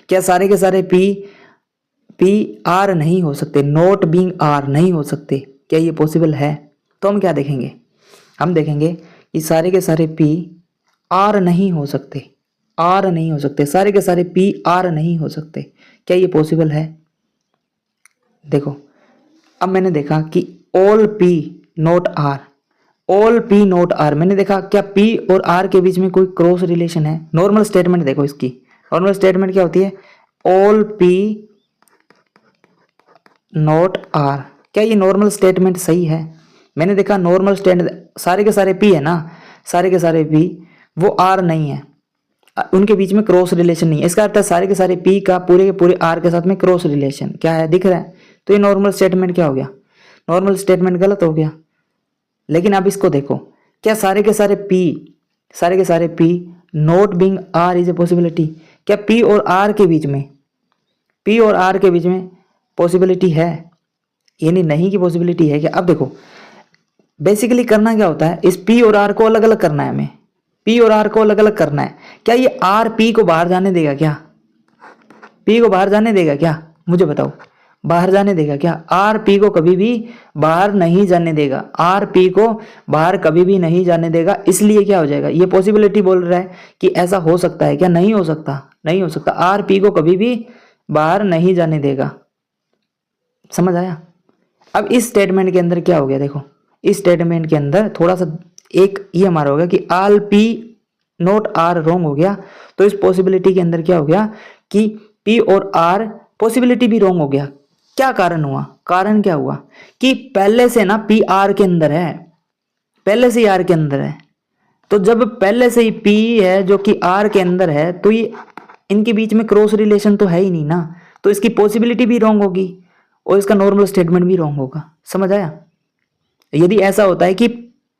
[SPEAKER 1] क्या सारे के सारे P R नहीं हो सकते, नॉट बीइंग R नहीं हो सकते, क्या ये पॉसिबल है। तो हम क्या देखेंगे, हम देखेंगे कि सारे के सारे P R नहीं हो सकते, R नहीं हो सकते, सारे के सारे P R नहीं हो सकते, क्या ये पॉसिबल है। देखो अब मैंने देखा कि all P not R, all P not R, मैंने देखा क्या P और R के बीच में कोई क्रॉस रिलेशन है। नॉर्मल स्टेटमेंट देखो इसकी, नॉर्मल स्टेटमेंट क्या होती है, ऑल P नॉट R, क्या ये नॉर्मल स्टेटमेंट सही है। मैंने देखा नॉर्मल स्टेटमेंट सारे के सारे P है ना, सारे के सारे P वो R नहीं है, उनके बीच में क्रॉस रिलेशन नहीं है। इसका अर्थ है सारे के सारे P का पूरे के पूरे R के साथ में क्रॉस रिलेशन क्या है, दिख रहा है। तो ये नॉर्मल स्टेटमेंट क्या हो गया, नॉर्मल स्टेटमेंट गलत हो गया। लेकिन अब इसको देखो, क्या सारे के सारे P not being R is a possibility, क्या P और R के बीच में, P और R के बीच में पॉसिबिलिटी है, यानी नहीं की पॉसिबिलिटी है क्या। अब देखो बेसिकली करना क्या होता है, इस P और R को अलग अलग करना है, हमें P और R को अलग अलग करना है। क्या ये R P को बाहर जाने देगा, क्या P को बाहर जाने देगा क्या, मुझे बताओ, बाहर जाने देगा क्या, R P को कभी भी बाहर नहीं जाने देगा, R P को बाहर कभी भी नहीं जाने देगा। इसलिए क्या हो जाएगा, ये पॉसिबिलिटी बोल रहा है कि ऐसा हो सकता है क्या, नहीं हो सकता, नहीं हो सकता, R P को कभी भी बाहर नहीं जाने देगा। समझ आया। अब इस स्टेटमेंट के अंदर क्या हो गया, देखो इस स्टेटमेंट के अंदर थोड़ा सा एक ये हमारा हो गया कि all P not R wrong हो गया। तो इस पॉसिबिलिटी के अंदर क्या हो गया कि P और R पॉसिबिलिटी भी रॉन्ग हो गया। क्या कारण हुआ, कारण क्या हुआ कि पहले से ना P R के अंदर है, पहले से ही R के अंदर है। तो जब पहले से ही P है जो कि R के अंदर है तो ये इनके बीच में क्रॉस रिलेशन तो है ही नहीं ना, तो इसकी पॉसिबिलिटी भी रॉन्ग होगी और इसका नॉर्मल स्टेटमेंट भी रॉन्ग होगा। समझ आया। यदि ऐसा होता है कि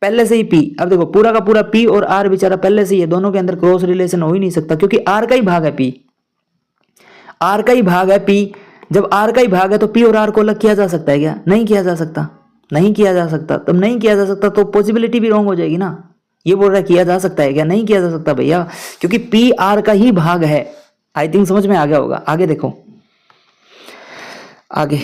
[SPEAKER 1] पहले से ही P, अब देखो पूरा का पूरा P और R बेचारा पहले से ही है, दोनों के अंदर क्रॉस रिलेशन हो ही नहीं सकता क्योंकि R का ही भाग है P, R का ही भाग है P। जब R का ही भाग है तो P और R को अलग किया जा सकता है क्या, नहीं किया जा सकता, नहीं किया जा सकता। तब नहीं किया जा सकता तो पॉसिबिलिटी भी रॉन्ग हो जाएगी ना। ये बोल रहा है किया जा सकता है क्या, नहीं किया जा सकता भैया, क्योंकि P R का ही भाग है। आई थिंक समझ में आ गया होगा। आगे देखो, आगे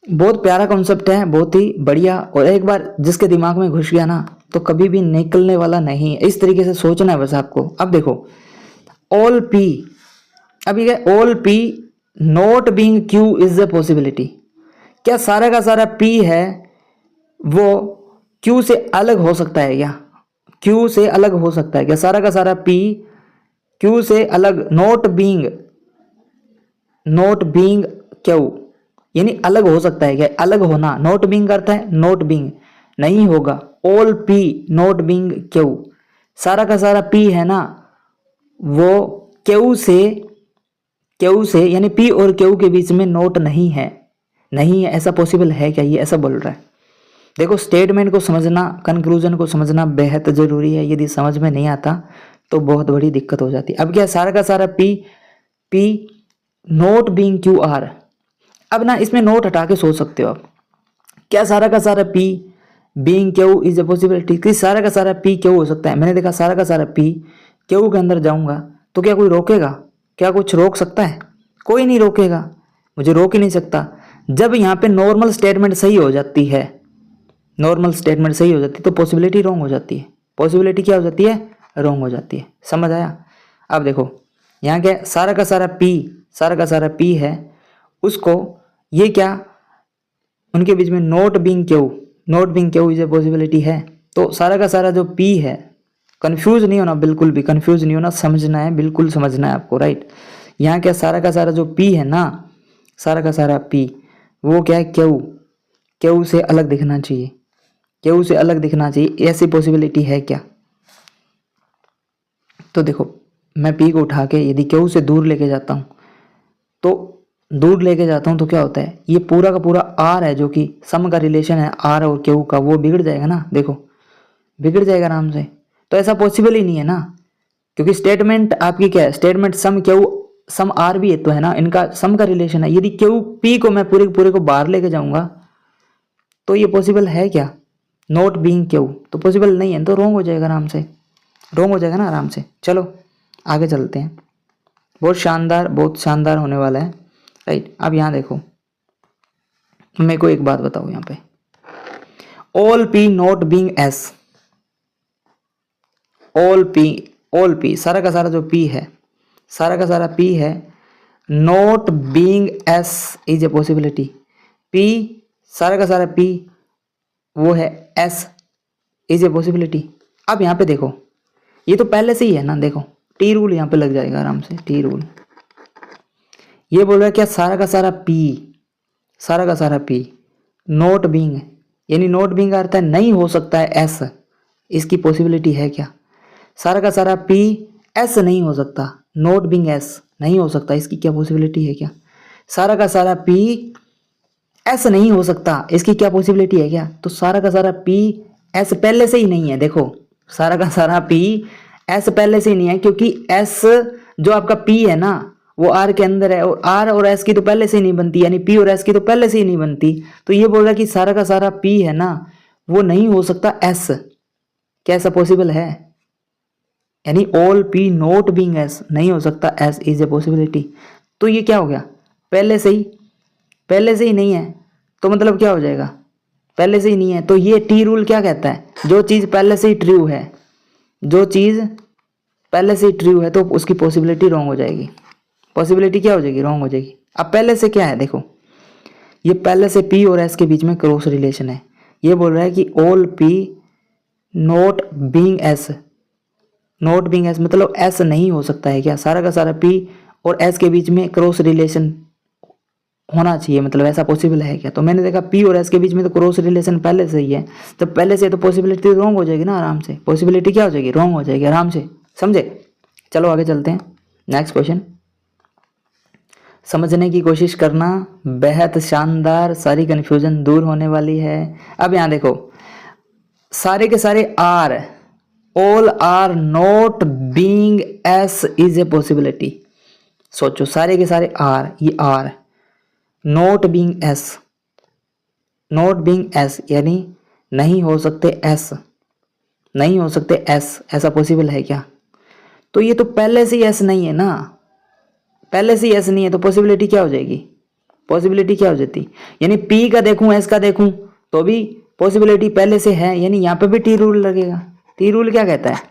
[SPEAKER 1] बहुत प्यारा कॉन्सेप्ट है, बहुत ही बढ़िया, और एक बार जिसके दिमाग में घुस गया ना तो कभी भी निकलने वाला नहीं है। इस तरीके से सोचना है बस आपको। अब देखो ऑल P, अब ये all P not being Q is a possibility. क्या सारा का सारा P है वो Q से अलग हो सकता है क्या, Q से अलग हो सकता है क्या, सारा का सारा P Q से अलग, नॉट बीइंग Q यानी अलग हो सकता है क्या, अलग होना, नॉट बीइंग करता है, नॉट बीइंग नहीं होगा। All P not being Q, सारा का सारा P है ना वो Q से यानी P और Q के बीच में नॉट नहीं है, नहीं है, ऐसा पॉसिबल है क्या, ये ऐसा बोल रहा है। देखो स्टेटमेंट को समझना, कंक्लूजन को समझना बेहद जरूरी है। यदि समझ में नहीं आता तो बहुत बड़ी दिक्कत हो जाती है। अब क्या सारा का सारा P not being Q R, अब ना इसमें नोट हटा के सोच सकते हो आप। क्या सारा का सारा P being Q is a possibility, कि सारा का सारा P Q हो सकता है। मैंने देखा सारा का सारा P Q के अंदर जाऊंगा तो क्या कोई रोकेगा, क्या कुछ रोक सकता है, कोई नहीं रोकेगा, मुझे रोक ही नहीं सकता। जब यहाँ पे नॉर्मल स्टेटमेंट सही हो जाती है, नॉर्मल स्टेटमेंट सही हो जाती है तो पॉसिबिलिटी रॉन्ग हो जाती है, पॉसिबिलिटी क्या हो जाती है, रॉन्ग हो जाती है। समझ आया। अब देखो यहाँ क्या सारा का सारा P है उसको, ये क्या उनके बीच में not being Q is a possibility है। तो सारा का सारा जो पी है, कंफ्यूज नहीं होना, बिल्कुल भी कंफ्यूज नहीं होना, समझना है, बिल्कुल समझना है आपको, राइट। यहाँ क्या सारा का सारा जो पी है ना, सारा का सारा पी वो क्या है, क्यू से अलग दिखना चाहिए, क्यू से अलग दिखना चाहिए, ऐसी पॉसिबिलिटी है क्या? तो देखो मैं पी को उठा के यदि क्यू से दूर लेके जाता हूँ, तो दूर लेके जाता हूँ तो क्या होता है, ये पूरा का पूरा आर है जो कि सम का रिलेशन है आर और क्यू का, वो बिगड़ जाएगा ना, देखो बिगड़ जाएगा आराम से। तो ऐसा पॉसिबल ही नहीं है ना, क्योंकि स्टेटमेंट आपकी क्या है, statement some Q some R भी है तो है ना, इनका सम का रिलेशन है। यदि क्यू पी को मैं पूरे पूरे को बाहर लेके जाऊंगा तो ये पॉसिबल है क्या, नॉट बीइंग क्यू, तो पॉसिबल नहीं है, तो रॉन्ग हो जाएगा आराम से, रॉन्ग हो जाएगा ना आराम से। चलो आगे चलते हैं, बहुत शानदार होने वाला है, राइट। अब यहाँ देखो, मेरे को एक बात बताओ यहाँ पे, all P not being S, all P सारा का सारा जो पी है, सारा का सारा पी है, not being S is a possibility. P सारा का सारा पी वो है, एस इज ए पॉसिबिलिटी। अब यहाँ पे देखो, ये तो पहले से ही है ना, देखो टी रूल यहाँ पे लग जाएगा आराम से, टी रूल। ये बोल रहा है क्या, सारा का सारा पी नॉट बीइंग, यानी नॉट बीइंग का अर्थ है नहीं हो सकता है एस, इसकी पॉसिबिलिटी है क्या? सारा का सारा पी एस नहीं हो सकता, नॉट बीइंग एस नहीं हो सकता, इसकी क्या पॉसिबिलिटी है क्या? सारा का सारा पी एस नहीं हो सकता, इसकी क्या पॉसिबिलिटी है क्या? तो सारा का सारा पी एस पहले से ही नहीं है, देखो सारा का सारा पी एस पहले से ही नहीं है, क्योंकि एस जो आपका पी है ना वो आर के अंदर है, और आर और एस की तो पहले से ही नहीं बनती, यानी पी और एस की तो पहले से ही नहीं बनती। तो ये बोल रहा है कि सारा का सारा पी है ना वो नहीं हो सकता एस, क्या ऐसा पॉसिबल है? यानी all P not being S नहीं हो सकता, एस इज ए पॉसिबिलिटी। तो ये क्या हो गया, पहले से ही नहीं है, तो मतलब क्या हो जाएगा, पहले से ही नहीं है। तो ये टी रूल क्या कहता है, जो चीज़ पहले से ही ट्रू है, जो चीज़ पहले से ही ट्रू है तो उसकी पॉसिबिलिटी रॉन्ग हो जाएगी, पॉसिबिलिटी क्या हो जाएगी, रॉन्ग हो जाएगी। अब पहले से क्या है, देखो ये पहले से पी और एस के बीच में क्रॉस रिलेशन है। ये बोल रहा है कि all P not being S, not being S मतलब एस नहीं हो सकता है क्या? सारा का सारा पी और एस के बीच में क्रॉस रिलेशन होना चाहिए, मतलब ऐसा पॉसिबल है क्या? तो मैंने देखा पी और एस के बीच में तो क्रॉस रिलेशन पहले से ही है, तो पहले से तो पॉसिबिलिटी रॉन्ग हो जाएगी ना आराम से, पॉसिबिलिटी क्या हो जाएगी, रॉन्ग हो जाएगी आराम से, समझे? चलो आगे चलते हैं, नेक्स्ट क्वेश्चन। समझने की कोशिश करना, बेहद शानदार, सारी कन्फ्यूजन दूर होने वाली है। अब यहाँ देखो, सारे के सारे R, all R not being S is a possibility. सोचो सारे के सारे आर, ये R not being S, not being S यानी नहीं हो सकते एस, नहीं हो सकते एस, ऐसा पॉसिबल है क्या? तो ये तो पहले से ही एस नहीं है ना, पहले से ही एस नहीं है, तो पॉसिबिलिटी क्या हो जाएगी, पॉसिबिलिटी क्या हो जाती, यानी पी का देखूं एस का देखूं तो भी पॉसिबिलिटी पहले से है, यानी यहाँ पे भी टी रूल लगेगा। टी रूल क्या कहता है,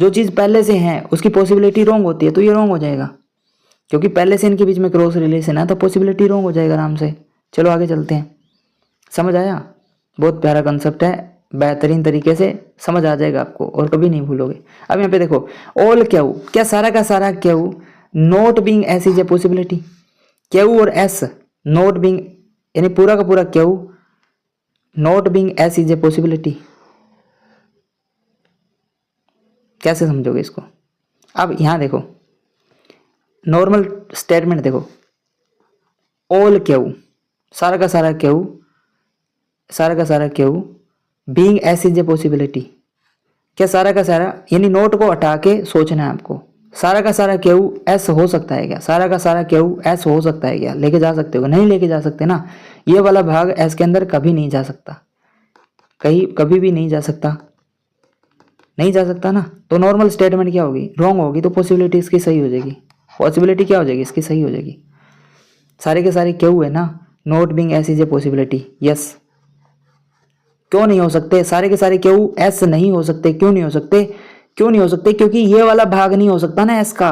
[SPEAKER 1] जो चीज़ पहले से है उसकी पॉसिबिलिटी रॉन्ग होती है, तो ये रॉन्ग हो जाएगा, क्योंकि पहले से इनके बीच में क्रॉस रिलेशन है, तो पॉसिबिलिटी रॉन्ग हो जाएगा आराम से। चलो आगे चलते हैं, समझ आया? बहुत प्यारा कंसेप्ट है, बेहतरीन तरीके से समझ आ जाएगा आपको और कभी नहीं भूलोगे। अब यहाँ पे देखो, ऑल क्यू, क्या सारा का सारा Q not being S is a possibility, Q और एस नॉट बीइंग, यानी पूरा का पूरा Q not being S is a possibility. कैसे समझोगे इसको? अब यहाँ देखो, नॉर्मल स्टेटमेंट देखो, ऑल क्यू, सारा का सारा क्यू, सारा का सारा Q being S is a possibility. क्या सारा का सारा, यानी नोट को हटा के सोचना है आपको, सारा का सारा क्यू एस हो सकता है क्या? सारा का सारा क्यू एस हो सकता है क्या? लेके जा सकते हो? नहीं लेके जा सकते ना, ये वाला भाग एस के अंदर कभी नहीं जा सकता, कहीं कभी भी नहीं जा सकता, नहीं जा सकता ना। तो नॉर्मल स्टेटमेंट क्या होगी, रॉन्ग होगी, तो पॉसिबिलिटी इसकी सही हो जाएगी, पॉसिबिलिटी क्या हो जाएगी, इसकी सही हो जाएगी। सारे के सारे क्यू है ना, not being S is a possibility, yes. क्यों नहीं हो सकते, सारे के सारे क्यू एस नहीं हो सकते, क्यों नहीं हो सकते, क्यों नहीं हो सकते? क्योंकि ये वाला भाग नहीं हो सकता ना एस का,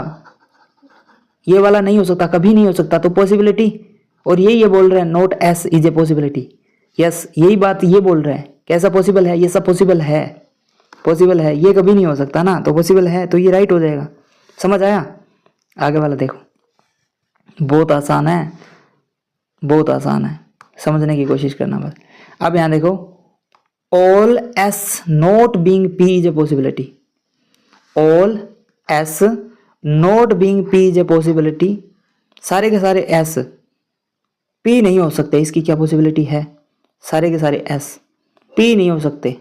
[SPEAKER 1] ये वाला नहीं हो सकता, कभी नहीं हो सकता, तो पॉसिबिलिटी, और ये बोल रहे हैं not S is a possibility, yes, यही बात ये बोल रहा है। कैसा पॉसिबल है? ये सब पॉसिबल है, पॉसिबल है, ये कभी नहीं हो सकता ना, तो पॉसिबल है तो ये राइट हो जाएगा। समझ आया? आगे वाला देखो, बहुत आसान है, बहुत आसान है, समझने की कोशिश करना बस। अब यहाँ देखो, all S not being P is a possibility, all S not being P is a possibility, सारे के सारे एस पी नहीं हो सकते, इसकी क्या पॉसिबिलिटी है? सारे के सारे एस पी नहीं हो सकते,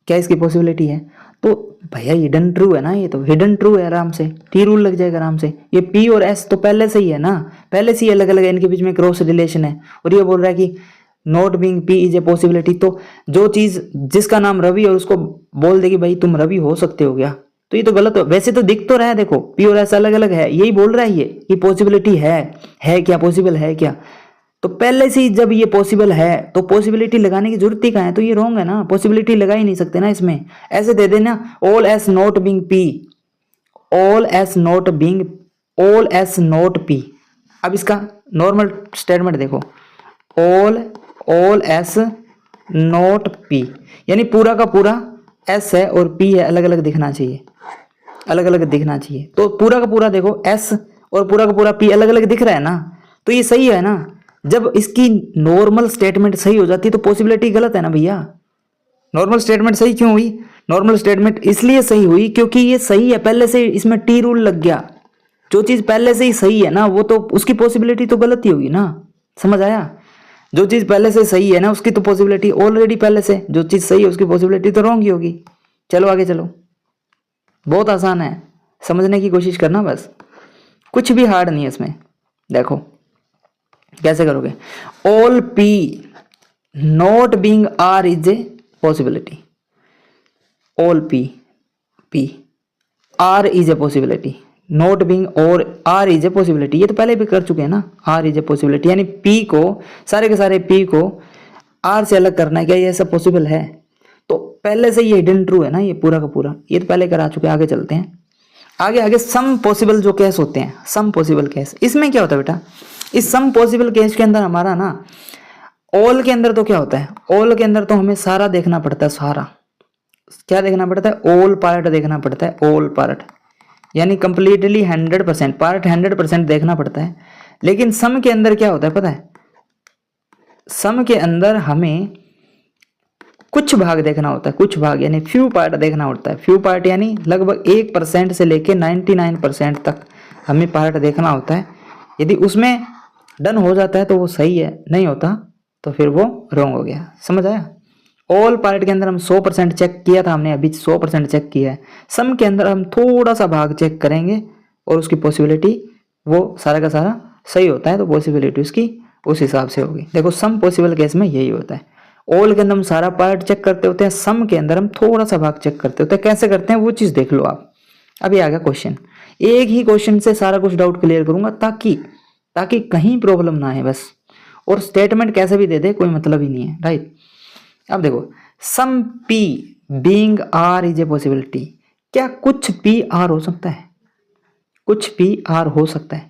[SPEAKER 1] क्या इसकी पॉसिबिलिटी है? तो भैया हिडन ट्रू है ना, ये तो हिडन ट्रू है, आराम से टी रूल लग जाएगा आराम से। ये पी और एस तो पहले से ही है ना, पहले से ही अलग अलग है, इनके बीच में क्रॉस रिलेशन है। और ये बोल रहा है कि not being P is a possibility, तो जो चीज जिसका नाम रवि और उसको बोल दे कि भाई तुम रवि हो सकते हो क्या, तो ये तो गलत हो। वैसे तो दिख तो रहा है, देखो पी और एस अलग अलग है, यही बोल रहा है ये पॉसिबिलिटी है क्या, पॉसिबल है क्या? तो पहले से ही जब ये पॉसिबल है तो पॉसिबिलिटी लगाने की जरूरत ही कहाँ है? तो ये रॉन्ग है ना, पॉसिबिलिटी लगा ही नहीं सकते ना इसमें। ऐसे दे देना all S not being P, all S not being, all S not P. अब इसका नॉर्मल स्टेटमेंट देखो, ऑल एस नॉट पी, यानी पूरा का पूरा एस है और पी है, अलग अलग दिखना चाहिए, अलग अलग दिखना चाहिए। तो पूरा का पूरा देखो एस और पूरा का पूरा पी अलग अलग दिख रहा है ना, तो ये सही है ना। जब इसकी नॉर्मल स्टेटमेंट सही हो जाती है तो पॉसिबिलिटी गलत है ना भैया। नॉर्मल स्टेटमेंट सही क्यों हुई? नॉर्मल स्टेटमेंट इसलिए सही हुई क्योंकि ये सही है, पहले से इसमें टी रूल लग गया। जो चीज पहले से ही सही है ना, वो तो उसकी पॉसिबिलिटी तो गलत ही होगी ना। समझ आया? जो चीज पहले से सही है ना, उसकी तो पॉसिबिलिटी ऑलरेडी पहले से, जो चीज सही है उसकी पॉसिबिलिटी तो रॉन्ग ही होगी। चलो आगे चलो, बहुत आसान है, समझने की कोशिश करना बस, कुछ भी हार्ड नहीं है इसमें। देखो कैसे करोगे, all P not being R is a possibility, all P R is a possibility, not being और आर इज ए पॉसिबिलिटी, ये तो पहले भी कर चुके हैं ना। आर इज ए पॉसिबिलिटी यानी पी को, सारे के सारे पी को आर से अलग करना है, क्या ये सब पॉसिबल है? तो पहले से ये हिडन ट्रू है ना, ये पूरा का पूरा, ये तो पहले करा चुके हैं। आगे चलते हैं, आगे सम पॉसिबल जो केस होते हैं, सम पॉसिबल केस, इसमें क्या होता है बेटा? इस सम पॉसिबल केस के अंदर हमारा ना, ऑल के अंदर तो क्या होता है, ऑल के अंदर तो हमें सारा देखना पड़ता है, सारा क्या देखना पड़ता है? ऑल पार्ट देखना पड़ता है, ऑल पार्ट यानी कंप्लीटली 100% पार्ट 100% देखना पड़ता है। लेकिन सम के अंदर क्या होता है पता है? सम के अंदर हमें कुछ भाग देखना होता है, कुछ भाग यानी फ्यू पार्ट देखना होता है। फ्यू पार्ट यानी लगभग 1% से लेके 99% तक हमें पार्ट देखना होता है। यदि उसमें डन हो जाता है तो वो सही है, नहीं होता तो फिर वो रॉन्ग हो गया। समझ आया? ऑल पार्ट के अंदर हम 100% चेक किया था हमने, अभी 100% चेक किया है। सम के अंदर हम थोड़ा सा भाग चेक करेंगे और उसकी पॉसिबिलिटी वो सारा का सारा सही होता है, तो पॉसिबिलिटी उसकी उस हिसाब से होगी। देखो सम पॉसिबल केस में यही होता है, ऑल के अंदर हम सारा पार्ट चेक करते होते हैं, सम के अंदर हम थोड़ा सा भाग चेक करते होते हैं। कैसे करते हैं वो चीज़ देख लो आप। अभी आ गया क्वेश्चन, एक ही क्वेश्चन से सारा कुछ डाउट क्लियर करूंगा ताकि कहीं प्रॉब्लम ना है बस। और स्टेटमेंट कैसे भी दे दे कोई मतलब ही नहीं है, राइट। अब देखो, some P being R is a possibility, क्या कुछ पी आर हो सकता है? कुछ पी आर हो सकता है।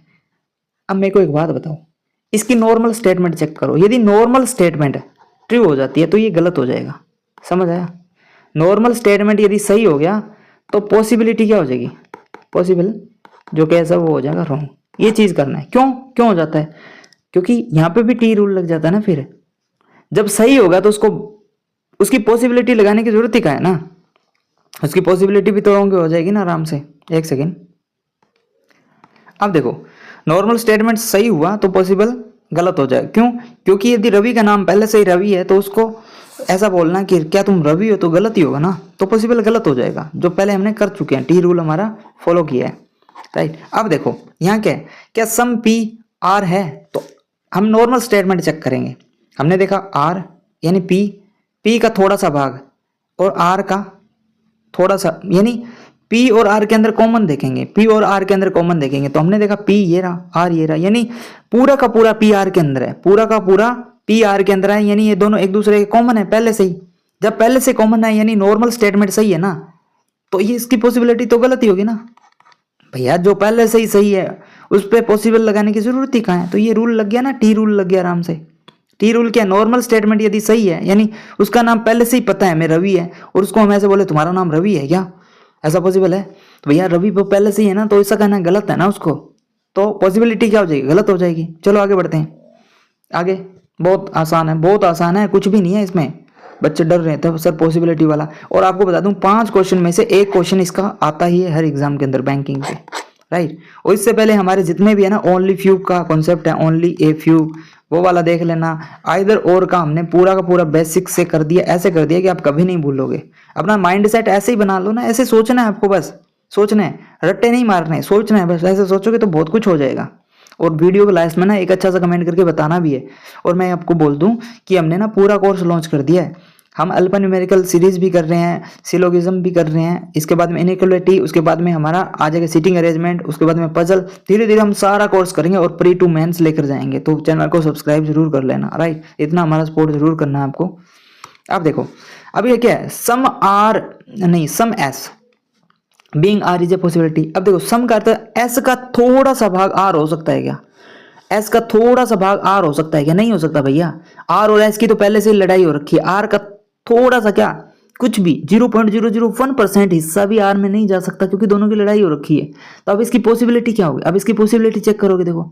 [SPEAKER 1] अब मेरे को एक बात बताओ, इसकी नॉर्मल स्टेटमेंट चेक करो। यदि नॉर्मल स्टेटमेंट ट्रू हो जाती है तो ये गलत हो जाएगा। समझ आया? नॉर्मल स्टेटमेंट यदि सही हो गया तो पॉसिबिलिटी क्या हो जाएगी? पॉसिबल जो कैसा वो हो जाएगा रॉन्ग। ये चीज करना है। क्यों हो जाता है? क्योंकि यहाँ पे भी टी रूल लग जाता है ना। फिर जब सही होगा तो उसकी पॉसिबिलिटी लगाने की जरूरत ही क्या है ना, उसकी पॉसिबिलिटी भी तो रॉन्ग हो जाएगी ना आराम से। एक सेकेंड, अब देखो नॉर्मल स्टेटमेंट सही हुआ तो पॉसिबल गलत हो जाएगा। क्यों? क्योंकि यदि रवि का नाम पहले से ही रवि है तो उसको ऐसा बोलना कि क्या तुम रवि हो तो गलत ही होगा ना, तो पॉसिबल गलत हो जाएगा, जो पहले हमने कर चुके हैं, टी रूल हमारा फॉलो किया है, राइट। अब देखो यहाँ क्या है, क्या सम पी आर है? तो हम नॉर्मल स्टेटमेंट चेक करेंगे। हमने देखा आर यानी पी का थोड़ा सा भाग और आर का थोड़ा सा, यानी पी और आर के अंदर कॉमन देखेंगे, पी और आर के अंदर कॉमन देखेंगे तो हमने देखा पी ये रहा, आर ये रहा, यानी पूरा का पूरा पी आर के अंदर है, पूरा का पूरा पी आर के अंदर है, यानी ये दोनों एक दूसरे के कॉमन है पहले से ही। जब पहले से कॉमन है यानी नॉर्मल स्टेटमेंट सही है ना, तो ये इसकी पॉसिबिलिटी तो गलत ही होगी ना भैया। जो पहले से ही सही है उस पर पॉसिबल लगाने की जरूरत ही कहाँ है? तो ये रूल लग गया ना, टी रूल लग गया आराम से। टी रूल क्या, नॉर्मल स्टेटमेंट यदि सही है, यानी उसका नाम पहले से ही पता है मैं रवि है, और उसको हम ऐसे बोले तुम्हारा नाम रवि है क्या, ऐसा पॉसिबल है? तो भैया रवि वो पहले से ही है ना, तो ऐसा कहना गलत है ना उसको, तो पॉसिबिलिटी क्या हो जाएगी, गलत हो जाएगी। चलो आगे बढ़ते हैं। आगे बहुत आसान है, बहुत आसान है, कुछ भी नहीं है इसमें। बच्चे डर रहे थे सर पॉसिबिलिटी वाला, और आपको बता दूं 5 क्वेश्चन में से एक क्वेश्चन इसका आता ही है हर एग्जाम के अंदर बैंकिंग के, राइट। और इससे पहले हमारे जितने भी है ना ओनली फ्यू का कॉन्सेप्ट है, ओनली ए फ्यू, वो वाला देख लेना। आइदर और का हमने पूरा का पूरा बेसिक से कर दिया, ऐसे कर दिया कि आप कभी नहीं भूलोगे। अपना माइंड सेट ऐसे ही बना लो ना, ऐसे सोचना है आपको, बस सोचना है, रट्टे नहीं मारने, सोचना है बस। ऐसे सोचोगे तो बहुत कुछ हो जाएगा। और वीडियो के लास्ट में ना एक अच्छा सा कमेंट करके बताना भी है। और मैं आपको बोल दूं कि हमने ना पूरा कोर्स लॉन्च कर दिया है। हम अल्फा न्यूमेरिकल सीरीज भी कर रहे हैं, सिलोगिज्म भी कर रहे हैं, इसके बाद में इनइक्वालिटी, उसके बाद में हमारा आ जाएगा सीटिंग अरेंजमेंट, उसके बाद में पजल। धीरे धीरे हम सारा कोर्स करेंगे और प्री टू मेंस लेकर जाएंगे। तो चैनल को सब्सक्राइब जरूर कर लेना, राइट। इतना हमारा सपोर्ट जरूर करना है आपको। अब देखो अब ये क्या है, सम आर नहीं some S being R is a possibility. अब देखो सम का अर्थ एस का थोड़ा सा भाग आर हो सकता है क्या, एस का थोड़ा सा भाग आर हो सकता है क्या, नहीं हो सकता भैया। आर और एस की तो पहले से लड़ाई हो रखी है। आर का थोड़ा सा क्या, कुछ भी 0.001% हिस्सा भी आर में नहीं जा सकता, क्योंकि दोनों की लड़ाई हो रखी है। तो अब इसकी पॉसिबिलिटी क्या होगी, अब इसकी पॉसिबिलिटी चेक करोगे, देखो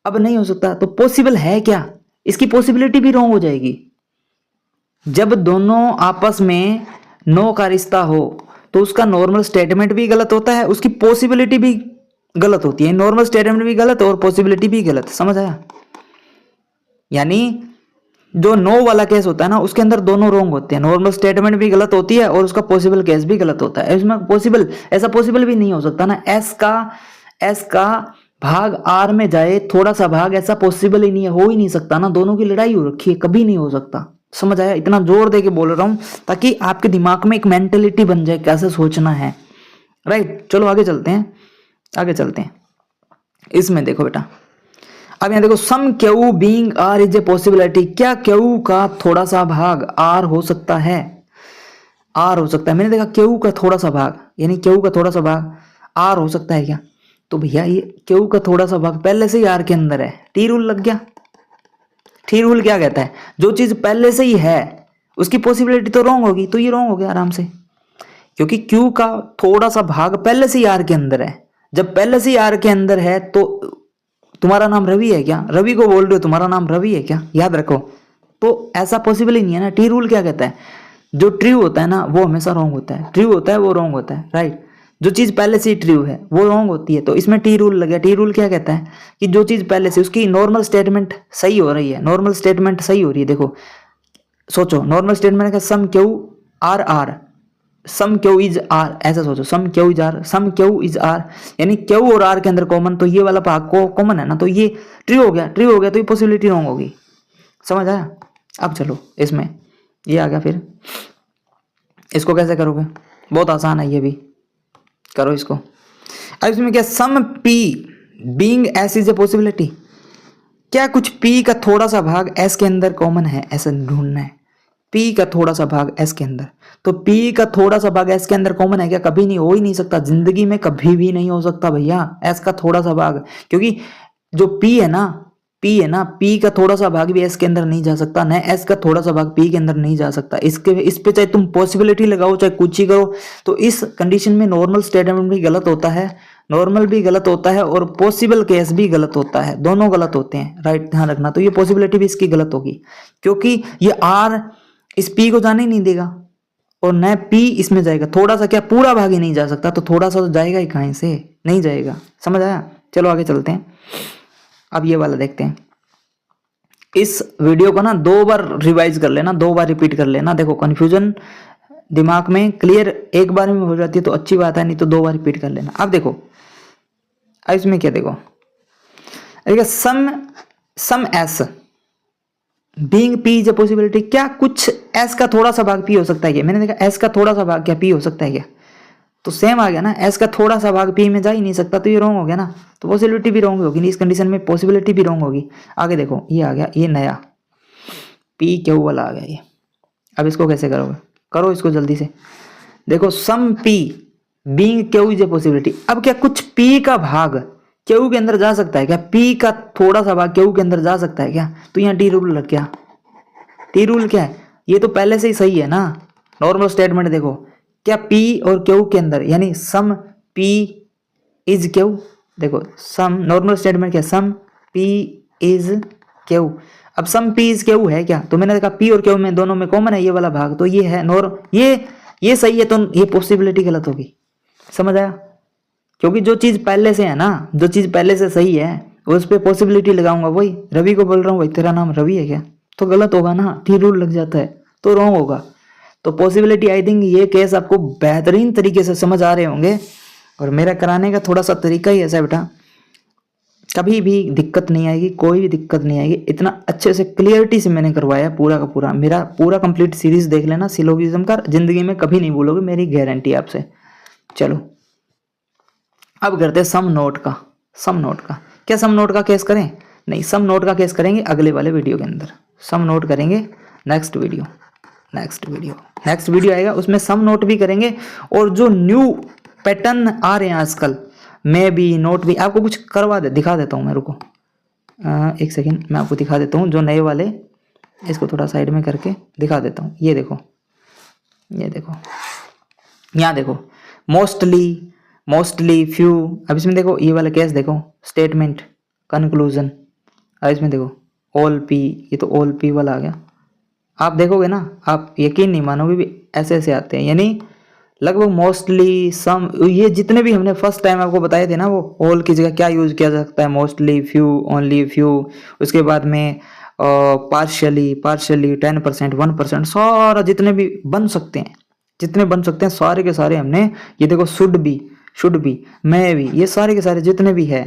[SPEAKER 1] अब नहीं हो सकता, तो पॉसिबल है क्या, इसकी पॉसिबिलिटी भी रॉन्ग हो जाएगी। जब दोनों आपस में नो का रिश्ता हो तो उसका नॉर्मल स्टेटमेंट भी गलत होता है, उसकी पॉसिबिलिटी भी गलत होती है। नॉर्मल स्टेटमेंट भी गलत और पॉसिबिलिटी भी गलत, समझ आया। यानी जो नो वाला केस होता है ना, उसके अंदर दोनों रॉन्ग होते हैं, नॉर्मल स्टेटमेंट भी गलत होती है और उसका पॉसिबल केस भी गलत होता है। इसमें पॉसिबल ऐसा पॉसिबल भी नहीं हो सकता ना, एस का भाग आर में जाए थोड़ा सा भाग, ऐसा पॉसिबल ही नहीं है, हो ही नहीं सकता ना। दोनों की लड़ाई हो रखी है, कभी नहीं हो सकता, समझ आया। इतना जोर दे के बोल रहा हूं ताकि आपके दिमाग में एक मेंटेलिटी बन जाए कैसे सोचना है, राइट। चलो आगे चलते हैं, आगे चलते हैं। इसमें देखो बेटा, अब यहाँ देखो some Q being R is a possibility. क्या क्यू का थोड़ा सा भाग आर हो सकता है, आर हो सकता है। मैंने देखा क्यू का थोड़ा सा भाग, यानी क्यू का थोड़ा सा भाग आर हो सकता है क्या, तो भैया ये क्यू का थोड़ा सा भाग पहले से ही आर के अंदर है, टी रूल लग गया। टी रूल क्या कहता है, जो चीज पहले से ही है उसकी पॉसिबिलिटी तो रॉन्ग होगी, तो ये रॉन्ग हो गया आराम से, क्योंकि क्यू का थोड़ा सा भाग पहले से ही आर के अंदर है। जब पहले से ही आर के अंदर है तो तुम्हारा नाम रवि है क्या, रवि को बोल रहे हो तुम्हारा नाम रवि है क्या, याद रखो। तो ऐसा पॉसिबल ही नहीं है ना। टी रूल क्या कहता है, जो ट्रू होता है ना वो हमेशा रॉन्ग होता है, ट्रू होता है वो रॉन्ग होता है, राइट। जो चीज पहले से ही ट्रू है वो रॉन्ग होती है, तो इसमें टी रूल लग गया। टी रूल क्या कहता है कि जो चीज पहले से उसकी नॉर्मल स्टेटमेंट सही हो रही है, नॉर्मल स्टेटमेंट सही हो रही है। देखो सोचो, नॉर्मल स्टेटमेंट का some Q are R, some Q is R, ऐसा सोचो, some Q is R, some Q is R, यानी क्यू और आर के अंदर कॉमन, तो ये वाला भाग को कॉमन है ना, तो ये ट्रू हो गया, ट्रू हो गया तो ये पॉसिबिलिटी रॉन्ग होगी, समझ आया। अब चलो इसमें ये आ गया, फिर इसको कैसे करोगे, बहुत आसान है, ये भी करो इसको। अब इसमें क्या, some P being S is a possibility. क्या कुछ पी का थोड़ा सा भाग एस के अंदर कॉमन है, ऐसा ढूंढना है। पी का थोड़ा सा भाग एस के अंदर, तो पी का थोड़ा सा भाग एस के अंदर कॉमन है क्या, कभी नहीं, हो ही नहीं सकता, जिंदगी में कभी भी नहीं हो सकता भैया एस का थोड़ा सा भाग, क्योंकि जो पी है ना, पी का थोड़ा सा भाग भी एस के अंदर नहीं जा सकता, न एस का थोड़ा सा भाग पी के अंदर नहीं जा सकता। इस पे चाहे तुम पॉसिबिलिटी लगाओ चाहे कुछ ही करो, तो इस कंडीशन में नॉर्मल स्टेटमेंट भी गलत होता है, नॉर्मल भी गलत होता है और पॉसिबल केस भी गलत होता है, दोनों गलत होते हैं, राइट, ध्यान रखना। तो ये पॉसिबिलिटी भी इसकी गलत होगी, क्योंकि ये आर इस पी को जाने ही नहीं देगा और न पी इसमें जाएगा। थोड़ा सा क्या, पूरा भाग ही नहीं जा सकता, तो थोड़ा सा तो जाएगा ही कहीं से, नहीं जाएगा, समझ आया। चलो आगे चलते हैं। अब ये वाला देखते हैं। इस वीडियो को ना 2 बार रिवाइज कर लेना, 2 बार रिपीट कर लेना। देखो कंफ्यूजन दिमाग में क्लियर एक बार में हो जाती है तो अच्छी बात है, नहीं तो 2 बार रिपीट कर लेना। अब देखो अब इसमें क्या, देखो some S being P is a possibility. क्या कुछ एस का थोड़ा सा भाग पी हो सकता है क्या, मैंने देखा एस का थोड़ा सा भाग क्या पी हो सकता है क्या, तो सेम आ गया ना, एस का थोड़ा सा भाग पी में जा ही नहीं सकता, तो ये रॉन्ग हो गया ना, तो पॉसिबिलिटी भी रॉन्ग होगी, इस कंडीशन में पॉसिबिलिटी भी रॉन्ग होगी। आगे देखो ये आ गया, ये नया पी क्यू वाला आ गया ये। अब इसको कैसे करोगे, करो इसको जल्दी से। देखो some P being Q is a possibility. अब क्या कुछ पी का भाग क्यू के अंदर जा सकता है क्या? पी का थोड़ा सा भाग क्यू के अंदर जा सकता है क्या? तो यहाँ टी रूल लग गया। टी रूल क्या है? ये तो पहले से ही सही है ना। नॉर्मल स्टेटमेंट देखो, क्या पी और क्यू के अंदर यानी सम पी इज क्यू। देखो सम नॉर्मल स्टेटमेंट क्या, सम पी इज क्यू। अब सम पी इज क्यू है क्या? तो मैंने देखा पी और क्यू में दोनों में कॉमन है ये वाला भाग, तो ये है ये सही है, तो ये पॉसिबिलिटी गलत होगी। समझ आया? क्योंकि जो चीज पहले से है ना, जो चीज पहले से सही है उस पर पॉसिबिलिटी लगाऊंगा। वही रवि को बोल रहा हूँ, भाई तेरा नाम रवि है क्या? तो गलत होगा ना, टी रूल लग जाता है तो रॉन्ग होगा। तो पॉसिबिलिटी, आई थिंक ये केस आपको बेहतरीन तरीके से समझ आ रहे होंगे। और मेरा कराने का थोड़ा सा तरीका ही ऐसा है बेटा, कभी भी दिक्कत नहीं आएगी, कोई भी दिक्कत नहीं आएगी। इतना अच्छे से क्लियरिटी से मैंने करवाया पूरा का पूरा। मेरा पूरा कंप्लीट सीरीज देख लेना सिलोगिज्म का, जिंदगी में कभी नहीं भूलोगे, मेरी गारंटी आपसे। चलो अब करते हैं सम नोट का। सम नोट का क्या, सम नोट का केस करें? नहीं, सम नोट का केस करेंगे अगले वाले वीडियो के अंदर। सम नोट करेंगे नेक्स्ट वीडियो आएगा, उसमें सम नोट भी करेंगे। और जो न्यू पैटर्न आ रहे हैं आजकल, मैं भी नोट भी आपको कुछ करवा दिखा देता हूँ मैं, रुको एक सेकेंड, मैं आपको दिखा देता हूँ जो नए वाले, इसको थोड़ा साइड में करके दिखा देता हूँ। ये देखो यहाँ देखो, मोस्टली फ्यू। अब इसमें देखो ये वाला केस देखो, स्टेटमेंट कंक्लूजन। अब इसमें देखो ऑल पी, ये तो ऑल पी वाला आ गया। आप देखोगे ना, आप यकीन नहीं मानोगे भी, ऐसे ऐसे आते हैं। यानी लगभग मोस्टली, सम, ये जितने भी हमने फर्स्ट टाइम आपको बताए थे ना, वो ऑल की जगह क्या यूज किया जा सकता है, मोस्टली, फ्यू, ओनली, फ्यू। उसके बाद में पार्शियली 10%, 1%, सारा जितने भी बन सकते हैं सारे के सारे हमने, ये देखो शुड बी, मैं भी, ये सारे के सारे जितने भी है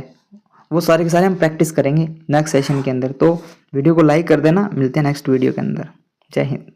[SPEAKER 1] वो सारे के सारे हम प्रैक्टिस करेंगे नेक्स्ट सेशन के अंदर। तो वीडियो को लाइक कर देना, मिलते हैं नेक्स्ट वीडियो के अंदर। जय हिंद।